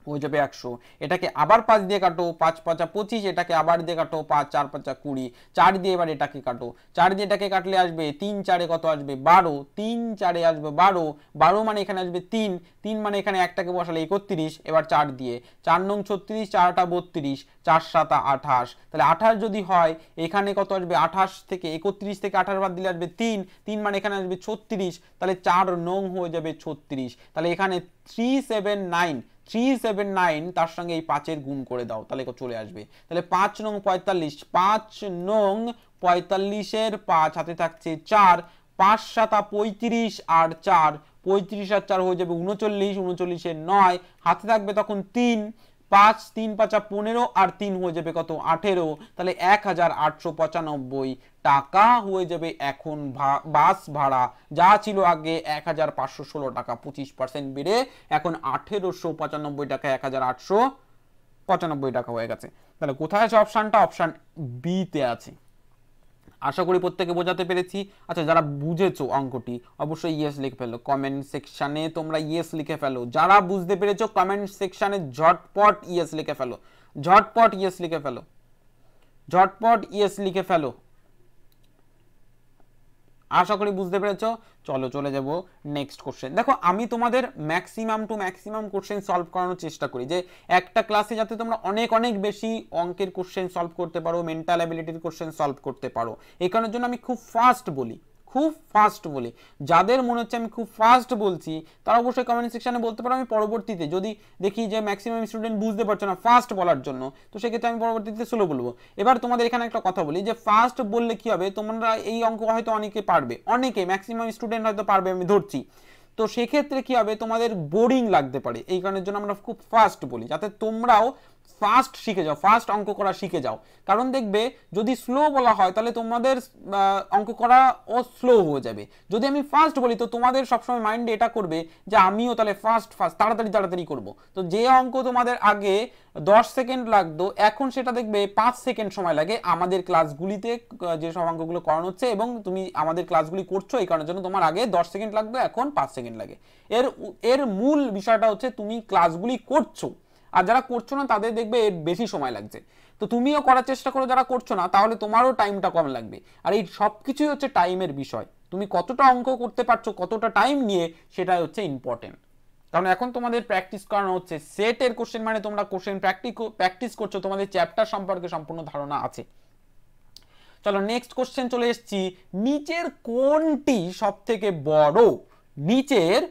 হয়ে যাবে 100। এটাকে আবার 5 দিয়ে কাটো, 5 5 25, এটাকে আবার দিয়ে কাটো, 5 4 5 20, 4 দিয়ে এবার এটাকে কাটো। 4 দিয়ে এটাকে কাটলে আসবে 3 4 এ কত আসবে? 12, 3 4 এ আসবে 12, 12 মানে এখানে আসবে 3, 3 মানে এখানে একটাকে বসালে 31, এবার 4 দিয়ে 4 নং 36, 4টা 32, 4 7 28। তাহলে 28 যদি হয় এখানে কত আসবে? 28 থেকে 31 থেকে 28 বাদ দিলে আসবে 3, 3 মানে এখানে আসবে 36, তাহলে 4 নং হয়ে যাবে 36। তাহলে এখানে 379 তার সঙ্গে এই 5 এর গুণ করে দাও, তাহলে চলে আসবে। তাহলে 5 নং 45, 5 নং 45 এর 5 হাতে থাকছে 4, 5 7 35 আর 4, 35 আর 4 হয়ে যাবে 39, 39 এর 9 হাতে থাকবে তখন 3, 5 3 5 15 আর 3 হয়ে যাবে কত? 18। তাহলে 1895 টাকা হয়ে যাবে এখন বাস ভাড়া, যা ছিল আগে 1516 টাকা 25% বেড়ে এখন 1895 টাকা 1895 টাকা হয়ে গেছে। তাহলে কোথায় আছে অপশনটা? অপশন বি তে আছে। আশা করি প্রত্যেকে বোঝাতে পেরেছি। আচ্ছা, যারা বুঝেছো অঙ্কটি অবশ্যই ইয়েস লিখে ফেলো কমেন্ট সেকশনে, তোমরা ইয়েস লিখে ফেলো। যারা বুঝতে পেরেছো কমেন্ট সেকশনে ঝটপট ইয়েস লিখে ফেলো, ঝটপট ইয়েস লিখে ফেলো, ঝটপট ইয়েস লিখে ফেলো। আশা করি বুঝতে পেরেছো। চলো চলে যাব নেক্সট কোশ্চেন। দেখো আমি তোমাদের maximum to maximum question solve করানোর চেষ্টা করি, যে একটা ক্লাসে যাতে তোমরা অনেক অনেক বেশি অঙ্কের কোশ্চেন সলভ করতে পারো, মেন্টাল অ্যাবিলিটির কোশ্চেন সলভ করতে পারো। এই কারণের জন্য আমি খুব ফাস্ট বলি, খুব ফাস্ট বলি। যাদের মনে হচ্ছে আমি খুব ফাস্ট বলছি তারা অবশ্যই কমেন্ট সেকশনে বলতে পারো। আমি পরবর্তীতে যদি দেখি যে ম্যাক্সিমাম স্টুডেন্ট বুঝতে পারছো না ফাস্ট বলার জন্য, তো সেক্ষেত্রে আমি পরবর্তীতে স্লো বলবো। এবার তোমাদের এখানে একটা কথা বলি, যে ফাস্ট বললে কি হবে, তোমরা এই অঙ্ক হয়তো অনেকে পারবে, অনেকে ম্যাক্সিমাম স্টুডেন্ট হয়তো পারবে, আমি ধরছি। তো সেক্ষেত্রে কি হবে, তোমাদের বোরিং লাগতে পারে। এই কারণের জন্য আমরা খুব ফাস্ট বলি, যাতে তোমরাও ফাস্ট শিখে যাও, ফাস্ট অঙ্ক করা শিখে যাও। কারণ দেখবে যদি স্লো বলা হয় তাহলে তোমাদের অঙ্ক করা ও স্লো হয়ে যাবে। যদি আমি ফাস্ট বলি তো তোমাদের সবসময় মাইন্ডে এটা করবে যে আমিও তাহলে ফাস্ট তাড়াতাড়ি করব। তো যে অঙ্ক তোমাদের আগে 10 সেকেন্ড লাগতো এখন সেটা দেখবে 5 সেকেন্ড সময় লাগে। আমাদের ক্লাসগুলিতে যে সব অঙ্কগুলো করানো হচ্ছে এবং তুমি আমাদের ক্লাসগুলি করছো, এই কারণের জন্য তোমার আগে 10 সেকেন্ড লাগতো, এখন 5 সেকেন্ড লাগে। এর মূল বিষয়টা হচ্ছে তুমি ক্লাসগুলি করছো, আর যারা করছো না তাদের দেখবে এর বেশি সময় লাগছে। তো তুমিও করার চেষ্টা করো যারা করছো না, তাহলে তোমারও টাইমটা কম লাগবে। আর এই সব কিছুই হচ্ছে টাইমের বিষয়, তুমি কতটা অঙ্ক করতে পারছো, কতটা টাইম নিয়ে, সেটাই হচ্ছে ইম্পর্টেন্ট। কারণ এখন তোমাদের প্র্যাকটিস করানো হচ্ছে সেটের কোশ্চেন, মানে তোমরা কোশ্চেন প্র্যাকটিস করছো, তোমাদের চ্যাপ্টার সম্পর্কে সম্পূর্ণ ধারণা আছে। চলো নেক্সট কোশ্চেন চলে এসেছি। নিচের কোনটি সব থেকে বড়? নিচের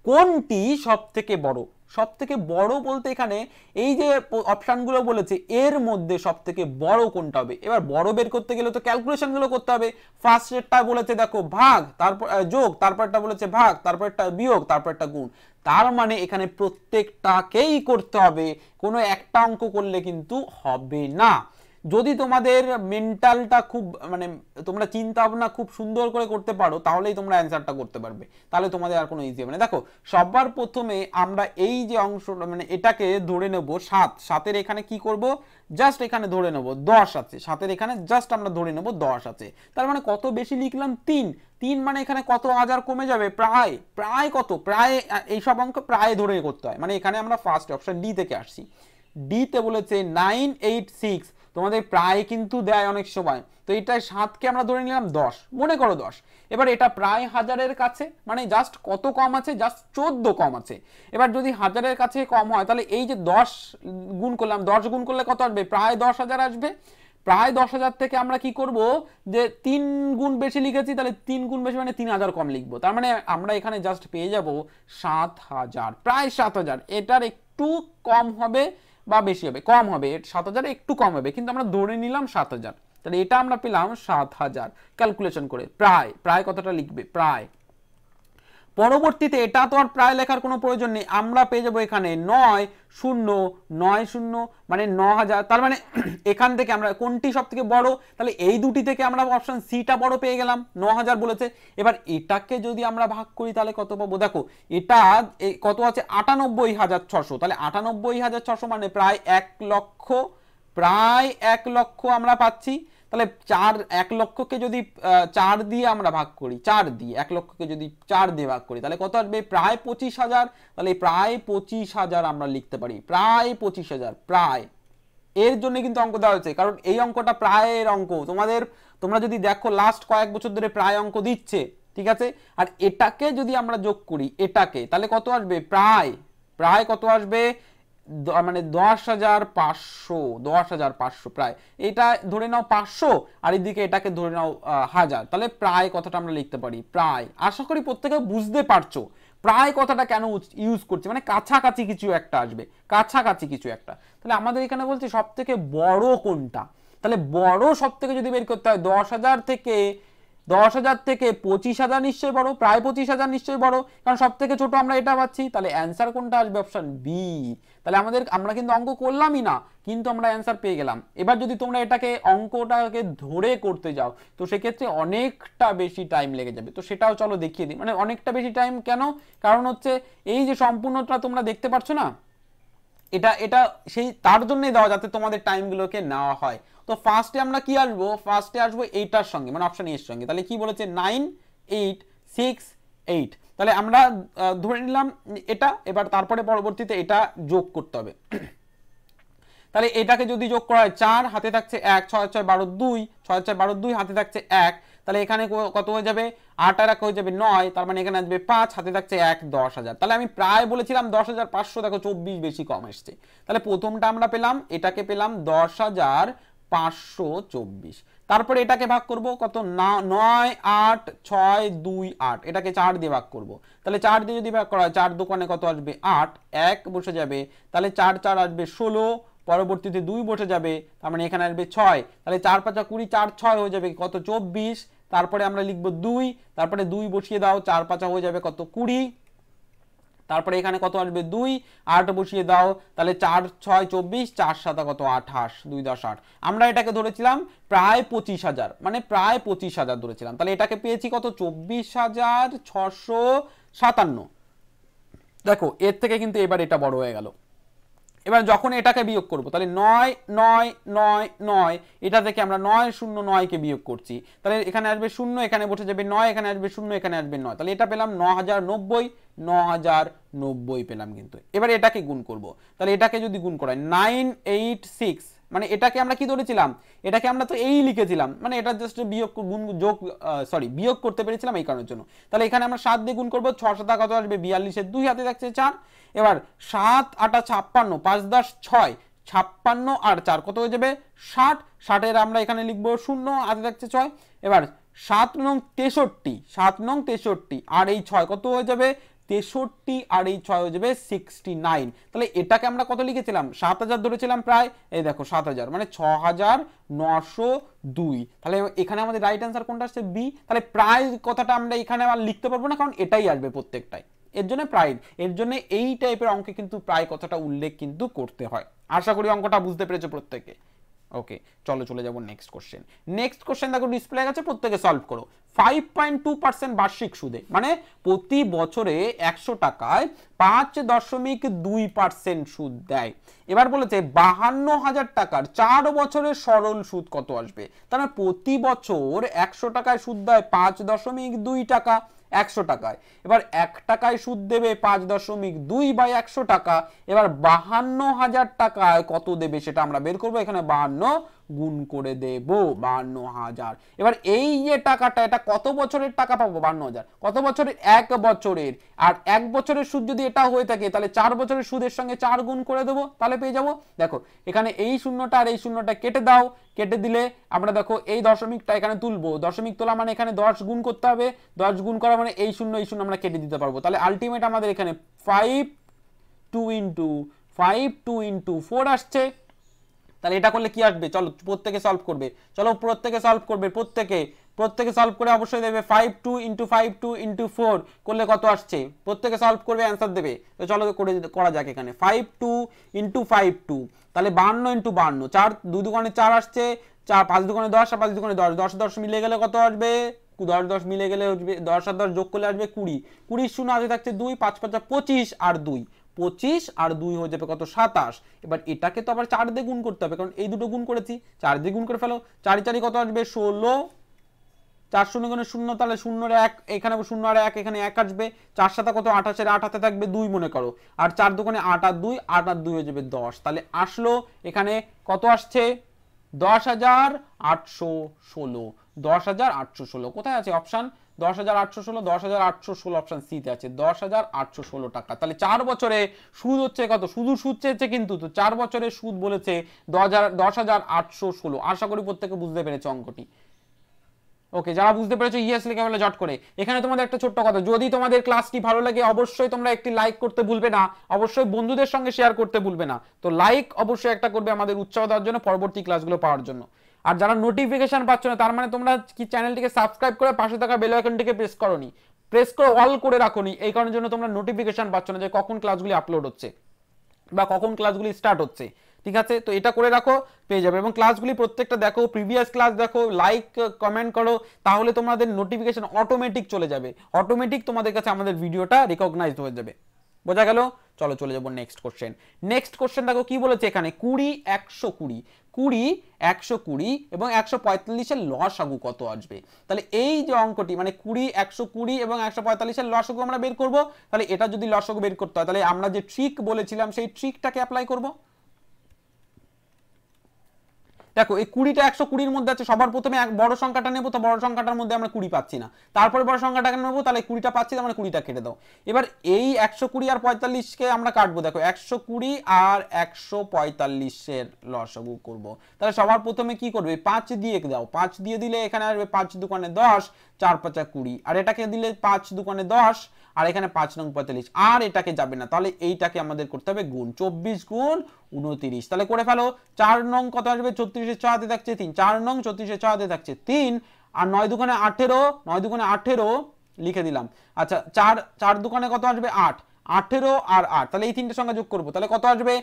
কোনটি সব থেকে বড়? সব থেকে বড় বলতে এখানে এই যে অপশনগুলো বলেছে এর মধ্যে সব থেকে বড় কোনটা হবে। এবার বড় বের করতে গেলে তো ক্যালকুলেশনগুলো করতে হবে। ফার্স্টেরটা বলেছে দেখো ভাগ, তারপর যোগ, তারপরটা বলেছে ভাগ, তারপরটা বিয়োগ, তারপরটা গুণ। তার মানে এখানে প্রত্যেকটাকেই করতে হবে, কোনো একটা অঙ্ক করলে কিন্তু হবে না। যদি তোমাদের মেন্টালটা খুব মানে তোমরা চিন্তা ভাবনা খুব সুন্দর করে করতে পারো তাহলেই তোমরা অ্যান্সারটা করতে পারবে, তাহলে তোমাদের আর কোনো ইজি হবে না। দেখো সবার প্রথমে আমরা এই যে অংশটা মানে এটাকে ধরে নেব 7, 7-এর এখানে কি করব, জাস্ট এখানে ধরে নেব 10 আছে, 7-এর এখানে জাস্ট আমরা ধরে নেব 10 আছে। তার মানে কত বেশি লিখলাম 3, 3 মানে এখানে কত হাজার কমে যাবে, প্রায় কত, প্রায় এইসব অঙ্ক প্রায় ধরে করতে হয়। মানে এখানে আমরা ফার্স্ট অপশন ডি থেকে আসছি। ডি তে বলেছে 986, তোমাদের প্রায় কিন্তু দেয় অনেক সময়। তো এটা 7কে আমরা ধরে নিলাম 10, মনে করো 10। এবার এটা প্রায় 1000-এর কাছে, মানে জাস্ট কত কম আছে, জাস্ট 14 কম আছে। এবার যদি 1000-এর কাছে কম হয় তাহলে এই যে 10 গুণ করলাম, 10 গুণ করলে কত আসবে, প্রায় 10,000 আসবে। প্রায় 10,000 থেকে আমরা কি করব, যে 3 গুণ বেশি লিখেছি, তাহলে 3 গুণ বেশি মানে 3000 কম লিখবো। তার মানে আমরা এখানে জাস্ট পেয়ে যাব 7000, প্রায় 7000। এটার একটু কম হবে বা বেশি হবে, কম হবে, 7000 একটু কম হবে, কিন্তু আমরা ধরে নিলাম 7000। তাহলে এটা আমরা পেলাম 7000 ক্যালকুলেশন করে। প্রায় প্রায় কতটা লিখবে, প্রায়। পরবর্তীতে এটা তো আর প্রায় লেখার কোনো প্রয়োজন নেই, আমরা পেয়ে যাবো এখানে 9090 মানে 9000। তার মানে এখান থেকে আমরা কোনটি সব থেকে বড়, তাহলে এই দুটি থেকে আমরা অপশন সিটা বড় পেয়ে গেলাম, 9000 বলেছে। এবার এটাকে যদি আমরা ভাগ করি তাহলে কত পাবো, দেখো এটা কত আছে, 98600। তাহলে 98600 মানে প্রায় 1 লক্ষ, প্রায় 1 লক্ষ আমরা পাচ্ছি। তাহলে 1 লক্ষকে যদি 4 দিয়ে আমরা ভাগ করি, 4 দিয়ে 1 লক্ষকে যদি 4 দিয়ে ভাগ করি তাহলে কত আসবে, প্রায় 25,000। তাহলে প্রায় 25,000 আমরা লিখতে পারি, প্রায় 25,000, প্রায়। এর জন্য কিন্তু অঙ্ক দেওয়া হয়েছে, কারণ এই অঙ্কটা প্রায়ের অঙ্ক। তোমরা যদি দেখো লাস্ট কয়েক বছর ধরে প্রায় অঙ্ক দিচ্ছে, ঠিক আছে। আর এটাকে যদি আমরা যোগ করি এটাকে, তাহলে কত আসবে, প্রায় প্রায় কত আসবে, মানে 10,500 প্রায়। এটা ধরে নাও 500, আর এদিকে এটাকে ধরে নাও 1000। তাহলে প্রায় কথাটা আমরা লিখতে পারি, প্রায়। আশা করি প্রত্যেকে বুঝতে পারছো প্রায় কথাটা কেন ইউজ করছে, মানে কাছাকাছি কিছু একটা আসবে, কাছাকাছি কিছু একটা। তাহলে আমাদের এখানে বলছে সব থেকে বড় কোনটা, তাহলে বড় সব থেকে যদি বের করতে হয় 10,000 থেকে 25,000 নিশ্চয়ই বড়, প্রায় 25,000 নিশ্চয়ই বড়, কারণ সব থেকে ছোট আমরা এটা পাচ্ছি। তাহলে অ্যান্সার কোনটা আসবে, অপশন বি। তাহলে আমরা কিন্তু অঙ্ক করলামই না, কিন্তু আমরা অ্যান্সার পেয়ে গেলাম। এবার যদি তোমরা এটাকে অঙ্কটাকে ধরে করতে যাও তো সেক্ষেত্রে অনেকটা বেশি টাইম লেগে যাবে। তো সেটাও চলো দেখিয়ে দিই, মানে অনেকটা বেশি টাইম কেন, কারণ হচ্ছে এই যে সম্পূর্ণটা তোমরা দেখতে পাচ্ছ না, এটা সেই তার জন্যই দেওয়া যাতে তোমাদের টাইমগুলোকে নেওয়া হয়। তো ফার্স্টে আমরা কি আসবো, ফার্স্টে আসবো এইটার সঙ্গে, মানে অপশন এর সঙ্গে। তাহলে কি বলেছে, 9868। তাহলে আমরা ধরে নিলাম এটা। এবার তারপরে পরবর্তীতে এটা যোগ করতে হবে। তাহলে এটাকে যদি যোগ করা হয় 4, হাতে থাকছে 1, 6 6 12 2, 6 6 12 2, হাতে থাকছে 1। তাহলে এখানে কত হয়ে যাবে, 8 আর 1 হয়ে যাবে 9। তার মানে এখানে আসবে 5, হাতে থাকছে 1, 10,000। তাহলে আমি প্রায় বলেছিলাম 10,500, দেখো 24 বেশি কম এসছে। তাহলে প্রথমটা আমরা পেলাম, এটাকে পেলাম 10,524। তারপরে এটাকে ভাগ করব কত, 9 8 6 2 8, এটাকে 4 দিয়ে ভাগ করব। তাহলে 4 দিয়ে যদি ভাগ করা হয়, 4 দোকানে কত আসবে, 8, 1 বসে যাবে। তাহলে 4 4 আসবে 16, পরবর্তীতে 2 বসে যাবে, তার মানে এখানে আসবে 6। তাহলে 4 5 20, 4 6 হয়ে যাবে কত, 24। তারপরে আমরা লিখবো 2, তারপরে 2 বসিয়ে দাও, 4 5 হয়ে যাবে কত, 20। তারপরে এখানে কত আসবে, 2, 8 বসিয়ে দাও, তাহলে 4 6 24, 4 7 কত, 28, 2 10 8। আমরা এটাকে ধরেছিলাম প্রায় 25,000, মানে প্রায় 25,000 ধরেছিলাম। তাহলে এটাকে পেয়েছি কত, 24,657। দেখো এর থেকে কিন্তু এবার এটা বড় হয়ে গেল। এবার যখন এটাকে বিয়োগ করব, তাহলে 9 9 9 9, এটা থেকে আমরা 9 0 9কে বিয়োগ করছি। তাহলে এখানে আসবে 0, এখানে বসে যাবে 9, এখানে আসবে 0, এখানে আসবে 9। তাহলে এটা পেলাম 9090, 9090 পেলাম কিন্তু। এবার এটাকে গুণ করব, তাহলে এটাকে যদি গুণ করা হয় 986, মানে এটাকে আমরা কি ধরেছিলাম, এটাকে আমরা তো এই লিখেছিলাম, মানে এটা জাস্ট বিয়োগ বিয়োগ করতে পেরেছিলাম এই কারণের জন্য। তাহলে এখানে আমরা 7 দিয়ে গুণ করব, 6 7 কত আসবে, 42 এর 2, হাতে থাকছে 4। এবার 7 8 56, 5 10 6, 56 আর 4 কত হয়ে যাবে, 60। 60 এর আমরা এখানে লিখবো 0, হাতে থাকছে 6। এবার 7 নং 63, 7 নং 63, আর এই 6 কত হয়ে যাবে, 63, আর এই 6 হয়ে যাবে 69। তাহলে এটাকে আমরা কত লিখেছিলাম, 7000 ধরেছিলাম প্রায়, এই দেখো 7000 মানে 6902। তাহলে এখানে আমাদের রাইট অ্যান্সার কোনটা আসছে, বি। তাহলে প্রায় কথাটা আমরা এখানে আর লিখতে পারবো না, কারণ এটাই আসবে প্রত্যেকটাই, এর জন্য প্রায়। এর জন্য এই টাইপের অঙ্কে কিন্তু প্রায় কথাটা উল্লেখ কিন্তু করতে হয়। আশা করি অঙ্কটা বুঝতে পেরেছো প্রত্যেকে। ওকে, চলো চলে যাবো নেক্সট কোশ্চেন। নেক্সট কোশ্চেন দেখো ডিসপ্লে আছে, প্রত্যেকে সলভ করো। 5.2% বার্ষিক সুদে, মানে প্রতি বছরে 100 টাকায় 5.2% সুদ দেয়। এবার বলেছে 52,000 টাকার 4 বছরের সরল সুদ কত আসবে। তাহলে প্রতি বছর 100 টাকায় সুদ দেয় 5.2 টাকা 100 টাকায়। এবার 1 টাকায় সুদ দেবে 5.2/100 টাকা। এবার 52,000 টাকায় কত দেবে সেটা আমরা বের করবো। এখানে 52 গুণ করে দেব 52,000। এবার এই যে টাকাটা, এটা কত বছরের টাকা পাবো? 52,000 কত বছরের? 1 বছরের। আর 1 বছরের সুদ যদি এটা হয়ে থাকে তাহলে 4 বছরের সুদের সঙ্গে 4 গুণ করে দেবো, তাহলে পেয়ে যাবো। দেখো এখানে এই শূন্যটা আর এই শূন্যটা কেটে দাও, কেটে দিলে আমরা দেখো এই দশমিকটা এখানে তুলবো, দশমিক তোলা মানে এখানে 10 গুণ করতে হবে, 10 গুণ করা মানে এই শূন্য আমরা কেটে দিতে পারবো। তাহলে আলটিমেট আমাদের এখানে 5 2 into 4 আসছে। তাহলে এটা করলে কি আসবে? চলো প্রত্যেকে সলভ করবে, চলো প্রত্যেকে সলভ করবে, প্রত্যেকে সলভ করে অবশ্যই দেবে 5 2 into 4 করলে কত আসছে, প্রত্যেকে সলভ করবে, অ্যান্সার দেবে। তো চলো করা যাক। এখানে 5 2 into 5 2, তাহলে 52 into 52, 4 2 দুগুণে 4 আসছে, 4 5 দুগুণে 10 আর 5 দুগুণে 10, 10 10 মিলে গেলে কত আসবে? 10 10 মিলে গেলে 10 আর 10 যোগ করলে আসবে 20, 20 শূন্য আগে থাকছে 2, 5 5 25 আর 2, 25 আর 2 হয়ে যাবে কত? 27। এবার এটাকে তো আবার 4 দিয়ে গুণ করতে হবে, কারণ এই দুটো গুণ করেছি, 4 দিয়ে গুণ করে ফেলো। 4 4 কত আসবে? 16, 4 শূন্য গুণে 0, তাহলে 0 এর 1 এখানে 0 আর 1 এখানে 1 আসবে, 4 7 কত? 28 এর 8 হাতে থাকবে 2 মনে করো, আর 4 দুগুণে 8 আর 2, 8 আর 2 হয়ে যাবে 10। তাহলে আসলো এখানে কত আসছে? 10,816, 10,816 কোথায় আছে অপশন? 10,816, 10,816 অপশন সি তে আছে, 10,816 টাকা। তাহলে 4 বছরে সুদ হচ্ছে কত? শুধু সুদ চেয়েছে কিন্তু, তো 4 বছরে সুদ বলেছে 10,816। আশা করি প্রত্যেকে বুঝতে পেরেছে অঙ্কটি। ওকে, যারা বুঝতে পেরেছো ইয়েস লিখে ফেলো জট করে। এখানে তোমাদের একটা ছোট্ট কথা, যদি তোমাদের ক্লাসটি ভালো লাগে অবশ্যই তোমরা একটি লাইক করতে ভুলবে না, অবশ্যই বন্ধুদের সঙ্গে শেয়ার করতে ভুলবে না। তো লাইক অবশ্যই একটা করবে আমাদের উৎসাহ দেওয়ার জন্য, পরবর্তী ক্লাসগুলো পাওয়ার জন্য। আর যারা নোটিফিকেশন পাচ্ছ না, তার মানে তোমরা কি চ্যানেলটিকে সাবস্ক্রাইব করে পাশে থাকা বেল আইকনটিকে প্রেস করোনি, প্রেস করে অল করে রাখোনি, এই কারণের জন্য তোমরা নোটিফিকেশন পাচ্ছ না যে কখন ক্লাসগুলি আপলোড হচ্ছে বা কখন ক্লাসগুলি স্টার্ট হচ্ছে। ঠিক আছে, তো এটা করে রাখো, পেয়ে যাবে। এবং ক্লাসগুলি প্রত্যেকটা দেখো, প্রিভিয়াস ক্লাস দেখো, লাইক কমেন্ট করো, তাহলে তোমাদের নোটিফিকেশন অটোমেটিক চলে যাবে, অটোমেটিক তোমাদের কাছে আমাদের ভিডিওটা রিকগনাইজড হয়ে যাবে। বোঝা গেল? চলো চলে যাবো নেক্সট কোশ্চেন। নেক্সট কোশ্চেন দেখো কি বলেছে এখানে, 20 120, 20 120 এবং 145 এর লসাগু কত আসবে? তাহলে এই যে অঙ্কটি মানে 20 120 এবং 145 এর লসাগু আমরা বের করব। তাহলে এটা যদি লসাগু বের করতে হয়, তাহলে আমরা যে ট্রিক বলেছিলাম সেই ট্রিকটাকে অ্যাপ্লাই করব। দেখো এই 20টা 120-র মধ্যে আছে, সবার প্রথমে এক বড় সংখ্যাটা নেব, তো বড় সংখ্যাটার মধ্যে আমরা 20 পাচ্ছি না, তারপরে বড় সংখ্যাটাকে নেবো, তাহলে 20টা পাচ্ছি, তার মানে 20টা কেটে দাও। এবার এই 120 আর 45কে আমরা কাটবো। দেখো 120 আর 145 এর লসাগু করব। তাহলে সবার প্রথমে কি করবে? 5 দিয়ে দাও, 5 দিয়ে দিলে এখানে আসবে 5 দুগুণে 10, 4 5 20, আর এটাকে দিলে 5 দুগুণে 10, আর এখানে 5 নং 45, আর এটাকে যাবে না, তাহলে এইটাকে আমাদের করতে হবে গুণ, 24 গুণ 29। তাহলে করে ফেলো, 4 নং কত আসবে? 34 এর 6 হাতে থাকছে 3, 4 নং 34 এর 6 হাতে থাকছে 3, আর 9 দুগুণে 18, 9 দুগুণে 18 লিখে দিলাম। আচ্ছা 4 দুগুণে কত আসবে? 8, 18 আর 8, তাহলে এই তিনটে সংখ্যা যোগ করব, তাহলে কত আসবে?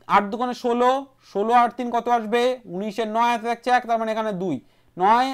8 দুগুণে 16, 16 আর 3 কত আসবে? 19 এর 9 হাতে থাকছে 1, তার মানে এখানে 2, 9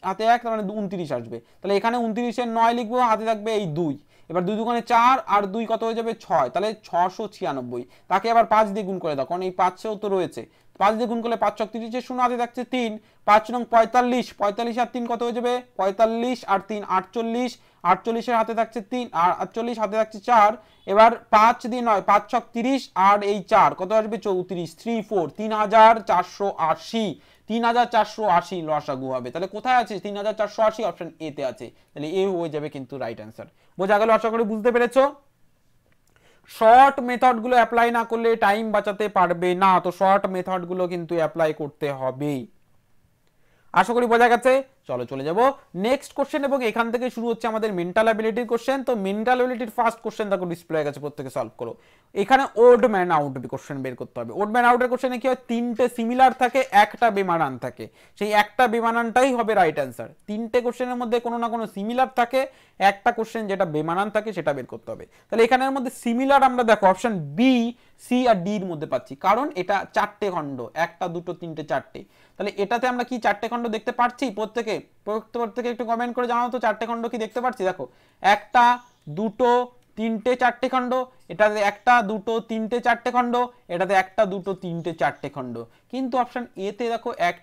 হাতে 1, তার মানে 29 আসবে। তাহলে এখানে 29 এর 9 লিখবো, হাতে থাকবে এই 2, এবার 2 দুগুণে 4 আর 2 কত হয়ে যাবে? 6, তাহলে 696। তাকে আবার 5 দিয়ে গুণ করে দাও, কারণ এই 500 তো রয়েছে, 5 দিয়ে গুণ করলে 5 ছক 30 এর 0 হাতে থাকছে 3, 5 নং 45, 45 আর 3 কত হয়ে যাবে? 45 আর 3 48, 48 এর হাতে থাকছে 3 আর 48 হাতে থাকছে 4, এবার 5 দিয়ে 9, 5 ছক 30 আর এই 4 কত আসবে? 34, 3 4, 3480, 3480 লসাগু হবে। তাহলে কোথায় আছে 3480? অপশন এ তে আছে, তাহলে এ হয়ে যাবে কিন্তু রাইট অ্যান্সার। বোঝা গেল? আশা করি বুঝতে পেরেছো। শর্ট মেথড গুলো অ্যাপ্লাই না করলে টাইম বাঁচাতে পারবে না, তো শর্ট মেথড গুলো কিন্তু অ্যাপ্লাই করতে হবে। আশা করি বোঝা গেছে। চলো চলে যাব নেক্সট কোশ্চেন, এবং এখান থেকে শুরু হচ্ছে আমাদের মেন্টাল অ্যাবিলিটির কোশ্চেন। তো মেন্টাল অ্যাবিলিটির ফার্স্ট কোশ্চেন দেখো ডিসপ্লে হয়ে গেছে, প্রত্যেকে সলভ করো। এখানে ওড ম্যান আউট কোশ্চেন বের করতে হবে। ওড ম্যান আউটের কোশ্চেনে কি হয়? 3টে সিমিলার থাকে, একটা বেমানান থাকে, সেই একটা বেমানানটাই হবে রাইট অ্যান্সার। 3টে কোশ্চেনের মধ্যে কোনো না কোনো সিমিলার থাকে, একটা কোশ্চেন যেটা বেমানান থাকে সেটা বের করতে হবে। তাহলে এখানের মধ্যে সিমিলার আমরা দেখো অপশন বি, সি আর ডি এর মধ্যে পাচ্ছি, কারণ এটা 4টে খণ্ড, 1 2 3 4টে। তাহলে এটাতে আমরা কি 4টে খণ্ড দেখতে পাচ্ছি? প্রত্যেকে একটু কমেন্ট করে জানাও তো 4টে খণ্ড কি দেখতে পাচ্ছি। দেখো 1 2 3 4টে খণ্ড, এটাতে 1 2 3 4টে খণ্ড, এটাতে 1 2 3 4টে খণ্ড, কিন্তু অপশন এ তে দেখো 1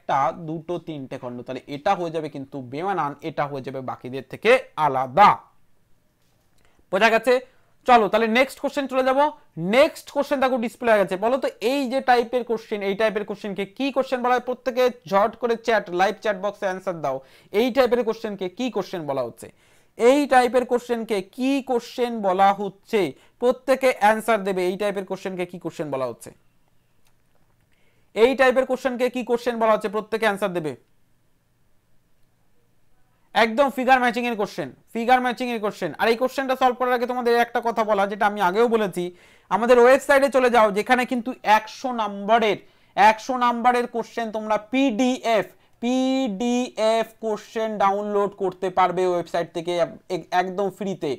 2 3টে খণ্ড। তাহলে এটা হয়ে যাবে কিন্তু বেমানান, এটা হয়ে যাবে বাকিদের থেকে আলাদা। বোঝা গেছে? চলো তাহলে নেক্সট কোশ্চেন চলে যাব। নেক্সট কোশ্চেন দেখো ডিসপ্লে হয়ে গেছে। বলো তো এই যে টাইপের কোশ্চেন, এই টাইপের কোশ্চেনকে কি কোশ্চেন বলা হয়? প্রত্যেকে ঝট করে চ্যাট, লাইভ চ্যাট বক্সে অ্যান্সার দাও। এই টাইপের কোশ্চেনকে কি কোশ্চেন বলা হচ্ছে? এই টাইপের কোশ্চেনকে কি কোশ্চেন বলা হচ্ছে? প্রত্যেকে অ্যান্সার দেবে। এই টাইপের কোশ্চেনকে কি কোশ্চেন বলা হচ্ছে? এই টাইপের কোশ্চেনকে কি কোশ্চেন বলা হচ্ছে? প্রত্যেকে অ্যান্সার দেবে। একদম ফিগার ম্যাচিং এর কোশ্চেন, ফিগার ম্যাচিং এর কোশ্চেন। আর এই কোশ্চেনটা সলভ করার আগে তোমাদের একটা কথা বলা, যেটা আমি আগেও বলেছি, আমাদের ওয়েবসাইটে চলে যাও, যেখানে কিন্তু 100 নাম্বারের কোশ্চেন তোমরা পিডিএফ কোশ্চেন ডাউনলোড করতে পারবে ওয়েবসাইট থেকে একদম ফ্রিতে।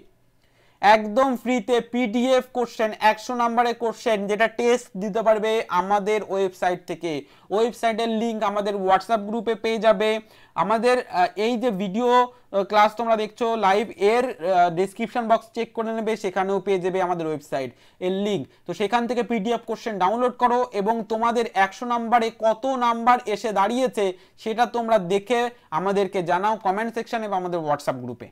একদম ফ্রিতে পিডিএফ কোশ্চেন 100 নাম্বারের কোশ্চেন, যেটা টেস্ট দিতে পারবে আমাদের ওয়েবসাইট থেকে। ওয়েবসাইটের লিংক আমাদের হোয়াটসঅ্যাপ গ্রুপে পেয়ে যাবে। আমাদের এই যে ভিডিও ক্লাস তোমরা দেখছো লাইভ, এর ডেসক্রিপশন বক্স চেক করে নেবে, সেখানেও পেয়ে যাবে আমাদের ওয়েবসাইট এর লিংক। তো সেখান থেকে পিডিএফ কোশ্চেন ডাউনলোড করো এবং তোমাদের 100 নাম্বারে কত নাম্বার এসে দাঁড়িয়েছে সেটা তোমরা দেখে আমাদেরকে জানাও কমেন্ট সেকশনে বা আমাদের হোয়াটসঅ্যাপ গ্রুপে।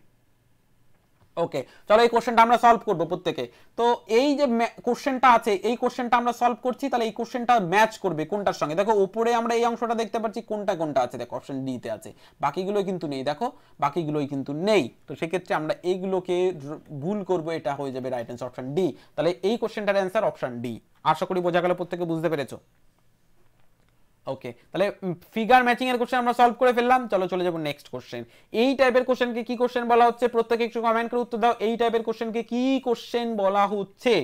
ওকে, চলো এই কোশ্চেনটা আমরা সলভ করবো প্রত্যেকে। তো এই যে কোশ্চেনটা আছে, এই কোশ্চেনটা আমরা সলভ করছি, তাহলে এই কোশ্চেনটা ম্যাচ করবে কোনটার সঙ্গে? দেখো উপরে আমরা এই অংশটা দেখতে পাচ্ছি, কোনটা কোনটা আছে দেখো, অপশন ডি তে আছে, বাকিগুলোই কিন্তু নেই। দেখো বাকিগুলোই কিন্তু নেই। তো সেক্ষেত্রে আমরা এইগুলোকে ভুল করব, এটা হয়ে যাবে রাইট অ্যান্সার অপশন ডি। তাহলে এই কোশ্চেনটার অ্যান্সার অপশন ডি। আশা করি বোঝা গেল, প্রত্যেকে বুঝতে পেরেছো? ওকে, তাহলে ফিগার ম্যাচিং এর কোশ্চেন আমরা সলভ করে ফেললাম। চলো চলে যাব নেক্সট কোশ্চেন। এই টাইপের কোশ্চেনকে কি কোশ্চেন বলা হচ্ছে? প্রত্যেকে একটু কমেন্ট করে উত্তর দাও। এই টাইপের কোশ্চেনকে কি কোশ্চেন বলা হচ্ছে?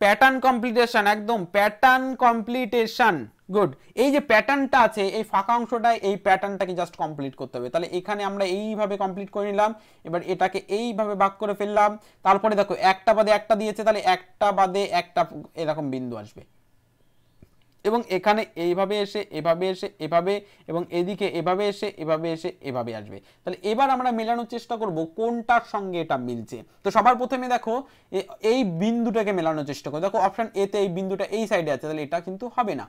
প্যাটার্ন কমপ্লিটেশন, একদম প্যাটার্ন কমপ্লিটেশন। গুড। এই যে প্যাটার্নটা আছে, এই ফাঁকা অংশটায় এই প্যাটার্নটাকে জাস্ট কমপ্লিট করতে হবে। তাহলে এখানে আমরা এইভাবে কমপ্লিট করে নিলাম। এবার এটাকে এইভাবে ভাগ করে ফেললাম। তারপরে দেখো একটা বাদে একটা দিয়েছে, তাহলে একটা বাদে একটা এরকম বিন্দু আসবে। এবং এখানে এইভাবে এসে এভাবে এসে এভাবে, এবং এদিকে এভাবে এসে এভাবে এসে এভাবে আসবে। তাহলে এবার আমরা মেলানোর চেষ্টা করব কোনটার সঙ্গে এটা মিলছে। তো সবার প্রথমে দেখো এই বিন্দুটাকে মেলানোর চেষ্টা করো। দেখো অপশন এ তে এই বিন্দুটা এই সাইডে আছে, তাহলে এটা কিন্তু হবে না।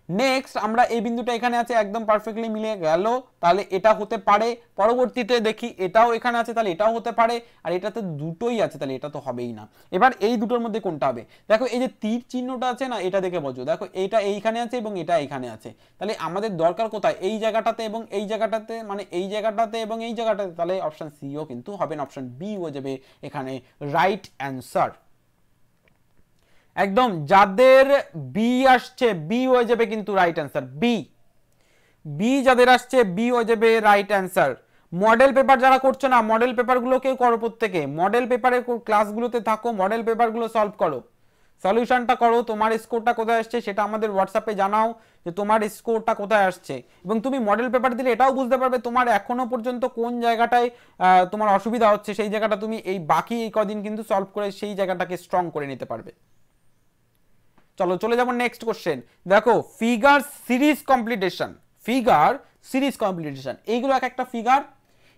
নেক্সট আমরা এই বিন্দুটা এখানে আছে, একদম পারফেক্টলি মিলে গেল, তাহলে এটা হতে পারে। পরবর্তীতে দেখি এটাও এখানে আছে, তাহলে এটাও হতে পারে। আর এটাতে দুটোই আছে, তাহলে এটা তো হবেই না। এবার এই দুটোর মধ্যে কোনটা হবে? দেখো এই যে তীর চিহ্নটা আছে না, এটা দেখে বোঝো। দেখো এটা এইখানে আছে এবং এটা এইখানে আছে, তাহলে আমাদের দরকার কোথায়? এই জায়গাটাতে এবং এই জায়গাটাতে, মানে এই জায়গাটাতে এবং এই জায়গাটাতে। তাহলে অপশন সিও কিন্তু হবে না, অপশন বি হয়ে যাবে এখানে রাইট অ্যান্সার। একদম যাদের বি আসছে, বি হয়ে যাবে কিন্তু রাইট অ্যান্সার। বি যাদের আসছে, বি হয়ে যাবে রাইট অ্যান্সার। মডেল পেপার যারা করছো না, মডেল পেপারগুলোকেও করো প্রত্যেকে। মডেল পেপারের ক্লাসগুলোতে থাকো, মডেল পেপারগুলো সলভ করো, সলিউশনটা করো। তোমার স্কোরটা কোথায় আসছে সেটা আমাদের হোয়াটসঅ্যাপে জানাও, যে তোমার স্কোরটা কোথায় আসছে। এবং তুমি মডেল পেপার দিলে এটাও বুঝতে পারবে তোমার এখনো পর্যন্ত কোন জায়গাটায় তোমার অসুবিধা হচ্ছে, সেই জায়গাটা তুমি এই বাকি এই কদিন কিন্তু সলভ করে সেই জায়গাটাকে স্ট্রং করে নিতে পারবে। চলো চলে যাব নেক্সট কোশ্চেন। দেখো figure series completion, figure series completion, এইগুলো এক একটা ফিগার,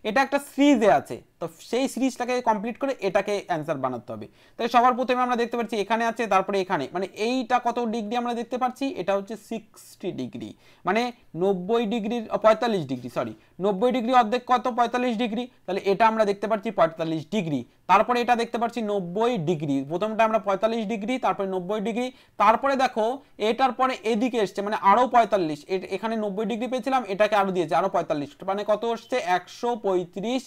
এটা একটা সিরিজে আছে, তো সেই সিরিজটাকে কমপ্লিট করে এটাকে অ্যান্সার বানাতে হবে। তাই সবার প্রথমে আমরা দেখতে পাচ্ছি এখানে আছে, তারপরে এখানে, মানে এইটা কত ডিগ্রি আমরা দেখতে পাচ্ছি? এটা হচ্ছে 60 ডিগ্রি, মানে 90 ডিগ্রির 45 ডিগ্রি, সরি 90 ডিগ্রি অর্ধেক কত? 45 ডিগ্রি। তাহলে এটা আমরা দেখতে পাচ্ছি 45 ডিগ্রি। তারপরে এটা দেখতে পাচ্ছি 90 ডিগ্রি। প্রথমটা আমরা 45 ডিগ্রি, তারপরে 90 ডিগ্রি, তারপরে দেখো এটার পরে এদিকে এসছে, মানে আরো 45। এখানে 90 ডিগ্রি পেয়েছিলাম, এটাকে আরো দিয়েছে আরো 45, মানে কত আসছে? 135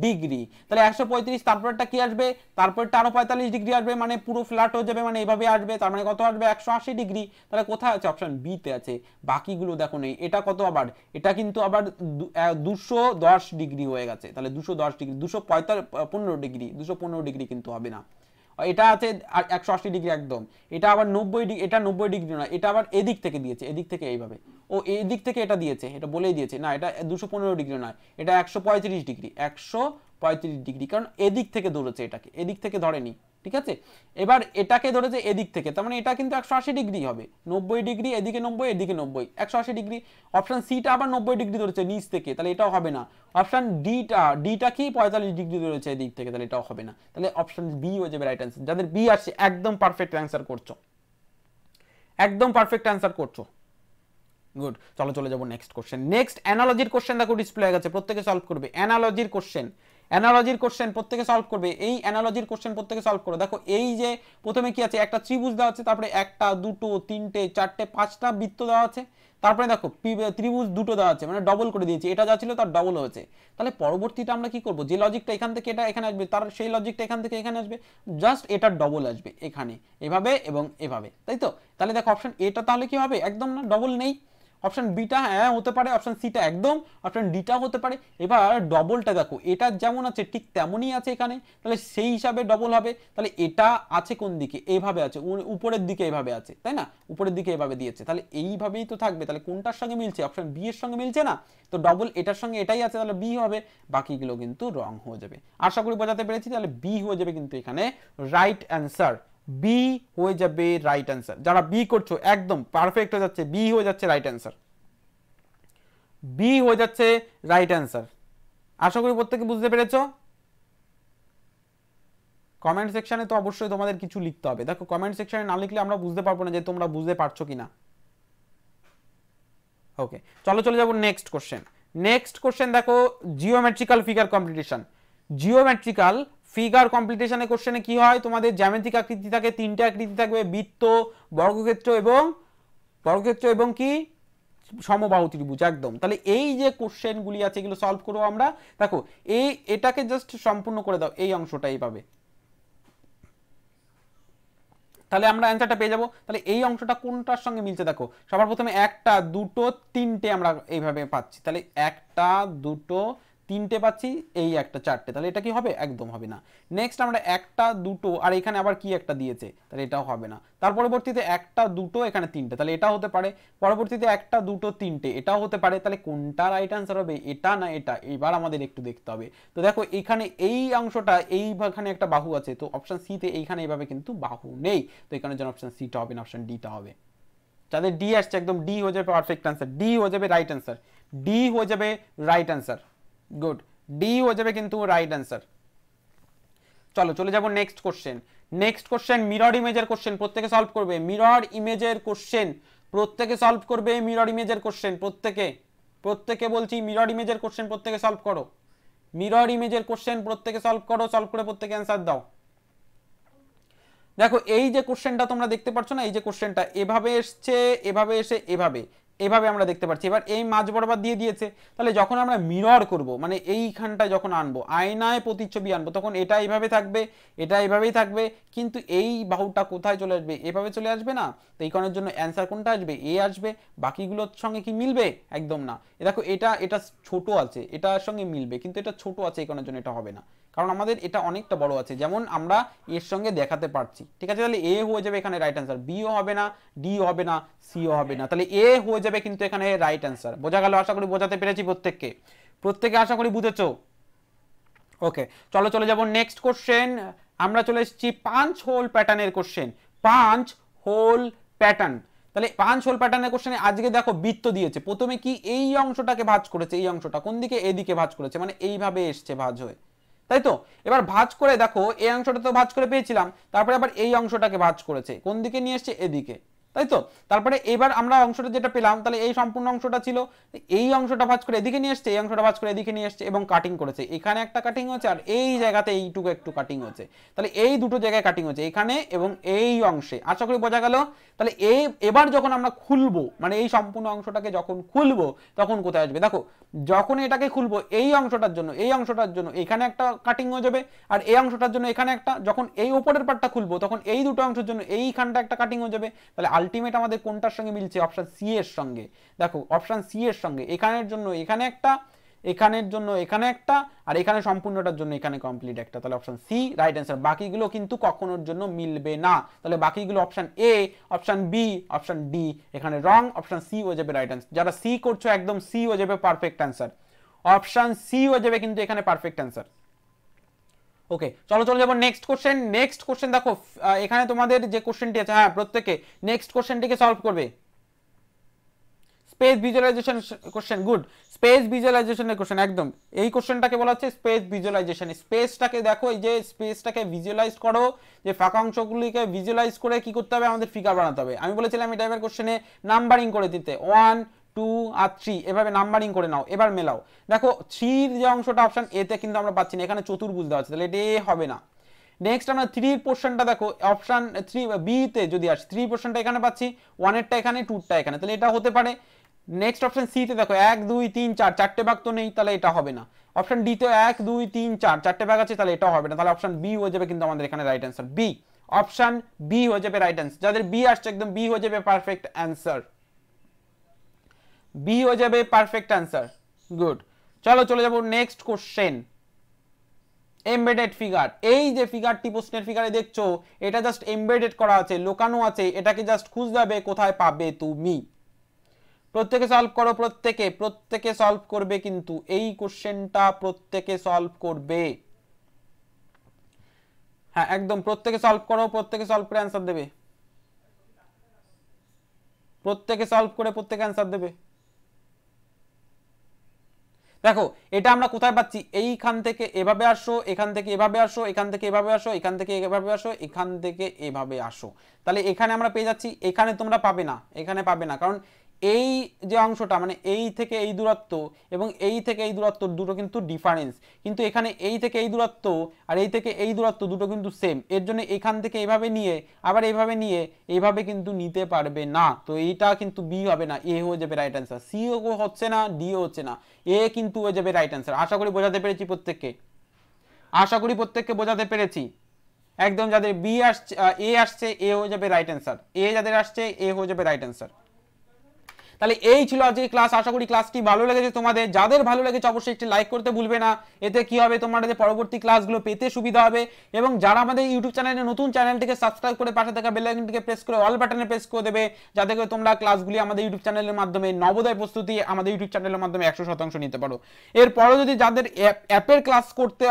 ডিগ্রি। তাহলে 135, তারপরটা কি আসবে? তারপরটা আরো 45 ডিগ্রি আসবে, মানে পুরো ফ্ল্যাট হয়ে যাবে, মানে এইভাবে আসবে। তার মানে কত আসবে? 180 ডিগ্রি। তাহলে কোথায় আছে? অপশন বি তে আছে। বাকিগুলো দেখো নেই। এটা কত আবার? এটা কিন্তু আবার 210 ডিগ্রি হয়ে গেছে। তাহলে 210 ডিগ্রি, 215 ডিগ্রি, 215 ডিগ্রি কিন্তু হবে না। এটা আছে 180 ডিগ্রি একদম। এটা আবার 90 ডিগ্রি, এটা 90 ডিগ্রি না, এটা আবার এদিক থেকে দিয়েছে, এদিক থেকে এইভাবে, ও এদিক থেকে এটা দিয়েছে, এটা বলেই দিয়েছে না, এটা 215 ডিগ্রি নয়, এটা 135 ডিগ্রি, 135 ডিগ্রি, কারণ এদিক থেকে ধরেছে, এটাকে এদিক থেকে ধরেনি। ঠিক আছে, এবার এটাকে ধরেছে এদিক থেকে, তার মানে এটা কিন্তু 180 ডিগ্রি হবে। 90 ডিগ্রি, এদিকে 90, এদিকে 90, 180 ডিগ্রি। অপশন সিটা আবার 90 ডিগ্রি ধরেছে নিচ থেকে, তাহলে এটাও হবে না। অপশন ডিটা কি 45 ডিগ্রি ধরেছে এদিক থেকে, তাহলে এটাও হবে না। তাহলে অপশন বি হয়ে যাবে রাইট অ্যান্সার। যাদের বি আসছে একদম পারফেক্ট অ্যান্সার করছো, একদম পারফেক্ট অ্যান্সার করছো। গুড, চলো চলে যাবো নেক্সট কোশ্চেন। নেক্সট অ্যানালজির কোশ্চেন দেখো ডিসপ্লে হয়ে গেছে, প্রত্যেকে সলভ করবে। অ্যানালজির কোশ্চেন, অ্যানালজির কোশ্চেন প্রত্যেকে সলভ করবে, এই অ্যানালজির কোশ্চেন প্রত্যেকে সলভ করো। দেখো এই যে প্রথমে কি আছে, একটা ত্রিভুজ দেওয়া আছে, তারপরে একটা দুটো তিনটে চারটে পাঁচটা বৃত্ত দেওয়া আছে, তারপরে দেখো ত্রিভুজ দুটো দেওয়া আছে, মানে ডবল করে দিয়েছি, এটা যা ছিল তার ডবল হয়েছে। তাহলে পরবর্তীটা আমরা কি করব, যে লজিকটা এখান থেকে এটা এখানে আসবে, তার সেই লজিকটা এখান থেকে এখানে আসবে, জাস্ট এটার ডবল আসবে এখানে, এভাবে এবং এভাবে, তাই তো? তাহলে দেখো অপশন এটা তাহলে কি হবে, একদম না, ডবল নেই। অপশন বিটা হ্যাঁ হতে পারে, অপশন সিটা একদম, অপশন ডিটা হতে পারে। এবার ডবলটা দেখো এটা যেমন আছে ঠিক তেমনই আছে এখানে, তাহলে সেই হিসাবে ডবল হবে। তাহলে এটা আছে কোন দিকে, এইভাবে আছে, উপরের দিকে এইভাবে আছে, তাই না? উপরের দিকে এইভাবে দিয়েছে, তাহলে এইভাবেই তো থাকবে। তাহলে কোনটার সঙ্গে মিলছে, অপশন বি এর সঙ্গে মিলছে না, তো ডবল এটার সঙ্গে এটাই আছে, তাহলে বি হবে, বাকিগুলো কিন্তু রং হয়ে যাবে। আশা করি বোঝাতে পেরেছি। তাহলে বি হয়ে যাবে কিন্তু এখানে রাইট অ্যান্সার, বি হয়ে যাবে রাইট অ্যান্সার। যারা বি করছো একদম পারফেক্ট হয়ে যাচ্ছে, বি হয়ে যাচ্ছে রাইট অ্যান্সার, বি হয়ে যাচ্ছে রাইট অ্যান্সার। আশা করি প্রত্যেকে বুঝতে পেরেছো। কমেন্ট সেকশনে তো অবশ্যই তোমাদের কিছু লিখতে হবে। দেখো কমেন্ট সেকশনে না লিখলে আমরা বুঝতে পারবো না যে তোমরা বুঝতে পারছো কিনা। ওকে, চলো চলে যাবো নেক্সট কোশ্চেন। নেক্সট কোশ্চেন দেখো, geometrical figure competition. Geometrical figure কম্পিটিশনের কোশ্চেনে কি হয়, তোমাদের জ্যামিতিক আকৃতি থাকে, তিনটে আকৃতি থাকবে, বৃত্ত, বর্গক্ষেত্র এবং কি সমবাহু ত্রিভুজ, একদম। তাহলে এই যে কোশ্চেনগুলি আছে এগুলো সলভ করবো আমরা। দেখো এটাকে জাস্ট সম্পূর্ণ করে দাও, এই অংশটা এইভাবে, তাহলে আমরা অ্যান্সারটা পেয়ে যাবো। তাহলে এই অংশটা কোনটার সঙ্গে মিলছে দেখো, সবার প্রথমে একটা দুটো তিনটে আমরা এইভাবে পাচ্ছি, তাহলে একটা দুটো তিনটে পাচ্ছি, এই একটা চারটে, তাহলে এটা কি হবে, একদম হবে না। নেক্সট আমরা একটা দুটো আর এখানে আবার কি একটা দিয়েছে, তাহলে এটাও হবে না। তার পরবর্তীতে একটা দুটো এখানে তিনটে, তাহলে এটা হতে পারে। পরবর্তীতে একটা দুটো তিনটে, এটাও হতে পারে। তাহলে কোনটা রাইট আনসার হবে, এটা না এটা, এবার আমাদের একটু দেখতে হবে। তো দেখো এখানে এই অংশটা, এইখানে একটা বাহু আছে, তো অপশন সি তে এইখানে এইভাবে কিন্তু বাহু নেই, তো এখানে যেন অপশন সিটা হবে না, অপশন ডিটা হবে। যাদের ডি আসছে একদম ডি হয়ে যাবে পারফেক্ট আনসার, ডি হয়ে যাবে রাইট আনসার, ডি হয়ে যাবে রাইট আনসার, গুড, ডি হয়ে যাবে কিন্তু রাইট আনসার। চলো চলে যাব next question. Next question mirror ইমেজের কোশ্চেন, প্রত্যেকে সলভ করবে। মিরর ইমেজের কোশ্চেন প্রত্যেকে সলভ করবে, মিরর ইমেজের কোশ্চেন প্রত্যেকে বলছি, মিরর ইমেজের কোশ্চেন প্রত্যেকে সলভ করো, মিরর ইমেজের কোশ্চেন প্রত্যেকে সলভ করো, সলভ করে প্রত্যেকে অ্যান্সার দাও। দেখো এই যে কোশ্চেনটা তোমরা দেখতে পাচ্ছ না, এই যে কোশ্চেনটা এভাবে এসছে, এভাবে এসে এভাবে আমরা দেখতে পাচ্ছি। এবার এই মাঝ বরাবর দিয়ে দিয়েছে, তাহলে যখন আমরা মিরর করব, মানে এইখানটা যখন আনবো, আয়নায় প্রতিচ্ছবি আনবো, তখন এটা এইভাবে থাকবে, এটা এইভাবেই থাকবে, কিন্তু এই বাহুটা কোথায় চলে আসবে, এভাবে চলে আসবে না। তো এই কারণের জন্য অ্যান্সার কোনটা আসবে, এ আসবে। বাকিগুলোর সঙ্গে কি মিলবে, একদম না। দেখো এটা ছোট আছে, এটার সঙ্গে মিলবে, কিন্তু এটা ছোট আছে, এই কারণের জন্য এটা হবে না, কারণ আমাদের এটা অনেকটা বড় আছে, যেমন আমরা এর সঙ্গে দেখাতে পারছি। ঠিক আছে, তাহলে এ হয়ে যাবে এখানে রাইট অ্যান্সার, বিও হবে না, ডিও হবে না, সিও হবে না, তাহলে এ হয়ে যাবে কিন্তু এখানে রাইট অ্যান্সার। বোঝা গেল? আশা করি বোঝাতে পেরেছি প্রত্যেকে আশা করি বুঝেছো। ওকে, চলো চলে যাব নেক্সট কোশ্চেন। আমরা চলে এসেছি 5 হোল প্যাটার্নের কোশ্চেন, 5 হোল প্যাটার্ন। তাহলে 5 হোল প্যাটার্নের কোশ্চেনে আজকে দেখো বৃত্ত দিয়েছে, প্রথমে কি এই অংশটাকে ভাঁজ করেছে, এই অংশটা কোন দিকে, এদিকে ভাঁজ করেছে, মানে এইভাবে এসছে ভাঁজ হয়ে, তাই তো? এবার ভাঁজ করে দেখো এই অংশটা তো ভাঁজ করে পেয়েছিলাম, তারপরে আবার এই অংশটাকে ভাঁজ করেছে, কোন দিকে নিয়ে এসছে, এদিকে, তাই তো? তারপরে এবার আমরা অংশটা যেটা পেলাম, তাহলে এই সম্পূর্ণ অংশটা ছিল, এই অংশটা ভাঁজ করে এদিকে নিয়ে এসছে, এই অংশটা ভাঁজ করে এদিকে নিয়ে এসছে এবং কাটিং করেছে, এখানে একটা কাটিং হয়েছে আর এই জায়গাতে এইটুকু একটু কাটিং হয়েছে। তাহলে এই দুটো জায়গায় কাটিং হয়েছে, এখানে এবং এই অংশে। আশা করি বোঝা গেল? তাহলে এবার যখন আমরা খুলবো, মানে এই সম্পূর্ণ অংশটাকে যখন খুলবো, তখন কোথায় আসবে দেখো, যখন এটাকে খুলবো এই অংশটার জন্য এখানে একটা কাটিং হয়ে যাবে, আর এই অংশটার জন্য এখানে একটা, যখন এই উপরের পার্টটা খুলবো তখন এই দুটো অংশের জন্য এইখানটা একটা কাটিং হয়ে যাবে। তাহলে আলটিমেট আমাদের কোনটার সঙ্গে মিলছে, অপশন সি এর সঙ্গে। দেখো অপশন সি এর সঙ্গে, এখানের জন্য এখানে একটা, এখানের জন্য এখানে একটা, আর এখানে সম্পূর্ণটার জন্য এখানে কমপ্লিট একটা, তাহলে অপশন সি রাইট অ্যান্সার। বাকিগুলো কিন্তু কখনোর জন্য মিলবে না, তাহলে বাকিগুলো option A, option B, option D এখানে রং, অপশন সি হয়ে যাবে রাইট অ্যান্সার। যারা সি করছো একদম সি হয়ে যাবে পারফেক্ট অ্যান্সার, অপশন সি হয়ে যাবে কিন্তু এখানে পারফেক্ট অ্যান্সার। ওকে, চলো চলে যাবো নেক্সট কোশ্চেন। নেক্সট কোশ্চেন দেখো, এখানে তোমাদের যে কোশ্চেনটি আছে, হ্যাঁ প্রত্যেকে নেক্সট কোশ্চেনটিকে সলভ করবে। Space visualisation question, good, space ভিজুয়ালাইজেশনের কোশ্চেন, একদম এই কোশ্চেনটাকে বলা হচ্ছে স্পেস ভিজুয়ালাইজেশন। স্পেসটাকে দেখো, এই যে স্পেসটাকে ভিজুয়ালাইজ করো, যে ফাঁকা অংশগুলিকে ভিজুয়ালাইজ করে কি করতে হবে, আমাদের ফিগার বানাতে হবে। আমি বলেছিলাম এই টাইপের কোশ্চেনে নাম্বারিং করে দিতে, 1 2 আর 3 এভাবে নাম্বারিং করে নাও, এবার মেলাও। দেখো 3 যে অংশটা অপশন এ তে কিন্তু আমরা পাচ্ছি না, এখানে চতুর্ভুজ দেওয়া আছে, তাহলে এটা এ হবে না। নেক্সট আমরা 3 পোর্শনটা দেখো অপশন 3 বি তে যদি আসি, 3 পোর্শনটা এখানে পাচ্ছি, 1 এরটা এখানে, 2 টা এখানে, তাহলে এটা হতে পারে। নেক্সট অপশন সি তে দেখো 1 2 3 4 চারটে ভাগ তো নেই, তাহলে এটা হবে না। অপশন ডি তে 1 2 3 4 চারটে ভাগ আছে, তাহলে এটাও হবে না। তাহলে অপশন বি হয়ে যাবে কিন্তু আমাদের এখানে right answer, B. Option B হয়ে যাবে রাইট অ্যান্সার, যাদের বি আসছে একদম বি হয়ে যাবে পারফেক্ট অ্যান্সার, বি হয়ে যাবে পারফেক্ট অ্যান্সার। গুড, চলো চলে যাব নেক্সট কোশ্চেন। এমবেডেড ফিগার, এই যে ফিগারটি প্রশ্নের ফিগারে দেখছো, এটা জাস্ট এমবেডেড করা আছে, লোকানো আছে, এটাকে জাস্ট খুঁজতে হবে কোথায় পাবে তুমি। প্রত্যেকে সলভ করো, প্রত্যেকে সলভ করবে, কিন্তু এই কোশ্চেনটা প্রত্যেকে সলভ করবে। হ্যাঁ একদম প্রত্যেকে সলভ করো, প্রত্যেকে সলভ করে অ্যান্সার দেবে, প্রত্যেকে সলভ করে প্রত্যেকে অ্যান্সার দেবে। দেখো এটা আমরা কোথায় পাচ্ছি, এইখান থেকে এভাবে আসো, এখান থেকে এভাবে আসো, এখান থেকে এভাবে আসো, এখান থেকে এভাবে আসো, এখান থেকে এভাবে আসো, তাহলে এখানে আমরা পেয়ে যাচ্ছি। এখানে তোমরা পাবে না, এখানে পাবে না, কারণ এই যে অংশটা মানে এই থেকে এই দূরত্ব এবং এই থেকে এই দূরত্ব দুটো কিন্তু ডিফারেন্স, কিন্তু এখানে এই থেকে এই দূরত্ব আর এই থেকে এই দূরত্ব দুটো কিন্তু সেম, এর জন্য এখান থেকে এইভাবে নিয়ে আবার এইভাবে নিয়ে এইভাবে কিন্তু নিতে পারবে না, তো এইটা কিন্তু বি হবে না, এ হয়ে যাবে রাইট অ্যান্সার। সি ও হচ্ছে না, ডি ও হচ্ছে না, এ কিন্তু হয়ে যাবে রাইট অ্যান্সার। আশা করি বোঝাতে পেরেছি প্রত্যেককে, আশা করি প্রত্যেককে বোঝাতে পেরেছি একদম। যাদের বি আসছে এ আসছে, এ হয়ে যাবে রাইট অ্যান্সার, এ যাদের আসছে এ হয়ে যাবে রাইট অ্যান্সার। তাহলে এই ছিল আজকে ক্লাস, আশা করি ক্লাসটি ভালো লেগেছে তোমাদের। যাদের ভালো লেগেছে অবশ্যই একটি লাইক করতে ভুলবে না, এতে কি হবে তোমাদের পরবর্তী ক্লাসগুলো পেতে সুবিধা হবে। এবং যারা আমাদের ইউটিউব চ্যানেলে নতুন, চ্যানেলটিকে সাবস্ক্রাইব করে পাশে থাকা বেল আইকনটিকে প্রেস করে অল বাটনে প্রেস করে দেবে, যাতে করে তোমরা ক্লাসগুলি আমাদের ইউটিউব চ্যানেলের মাধ্যমে নবোদয় প্রস্তুতি আমাদের ইউটিউব চ্যানেলের মাধ্যমে 100% নিতে পারো। এরপরও যদি যাদের অ্যাপের ক্লাস করতে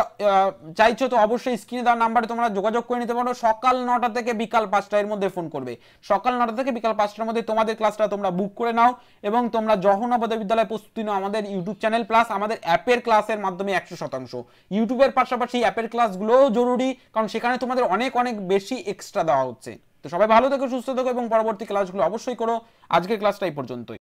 চাইছো, তো অবশ্যই স্ক্রিনে দেওয়া নাম্বারে তোমরা যোগাযোগ করে নিতে পারো। সকাল 9টা থেকে বিকাল 5টা এর মধ্যে ফোন করবে, সকাল 9টা থেকে বিকাল 5টার মধ্যে তোমাদের ক্লাসটা তোমরা বুক করে নাও এবং তোমরা যখন নবোদয় বিদ্যালয় প্রস্তুতি নাও আমাদের ইউটিউব চ্যানেল প্লাস আমাদের অ্যাপের ক্লাসের মাধ্যমে 100%। ইউটিউবের পাশাপাশি অ্যাপের ক্লাসগুলোও জরুরি, কারণ সেখানে তোমাদের অনেক অনেক বেশি এক্সট্রা দেওয়া হচ্ছে। তো সবাই ভালো থেকো, সুস্থ থেকো এবং পরবর্তী ক্লাসগুলো অবশ্যই করো। আজকের ক্লাসটা এই পর্যন্তই।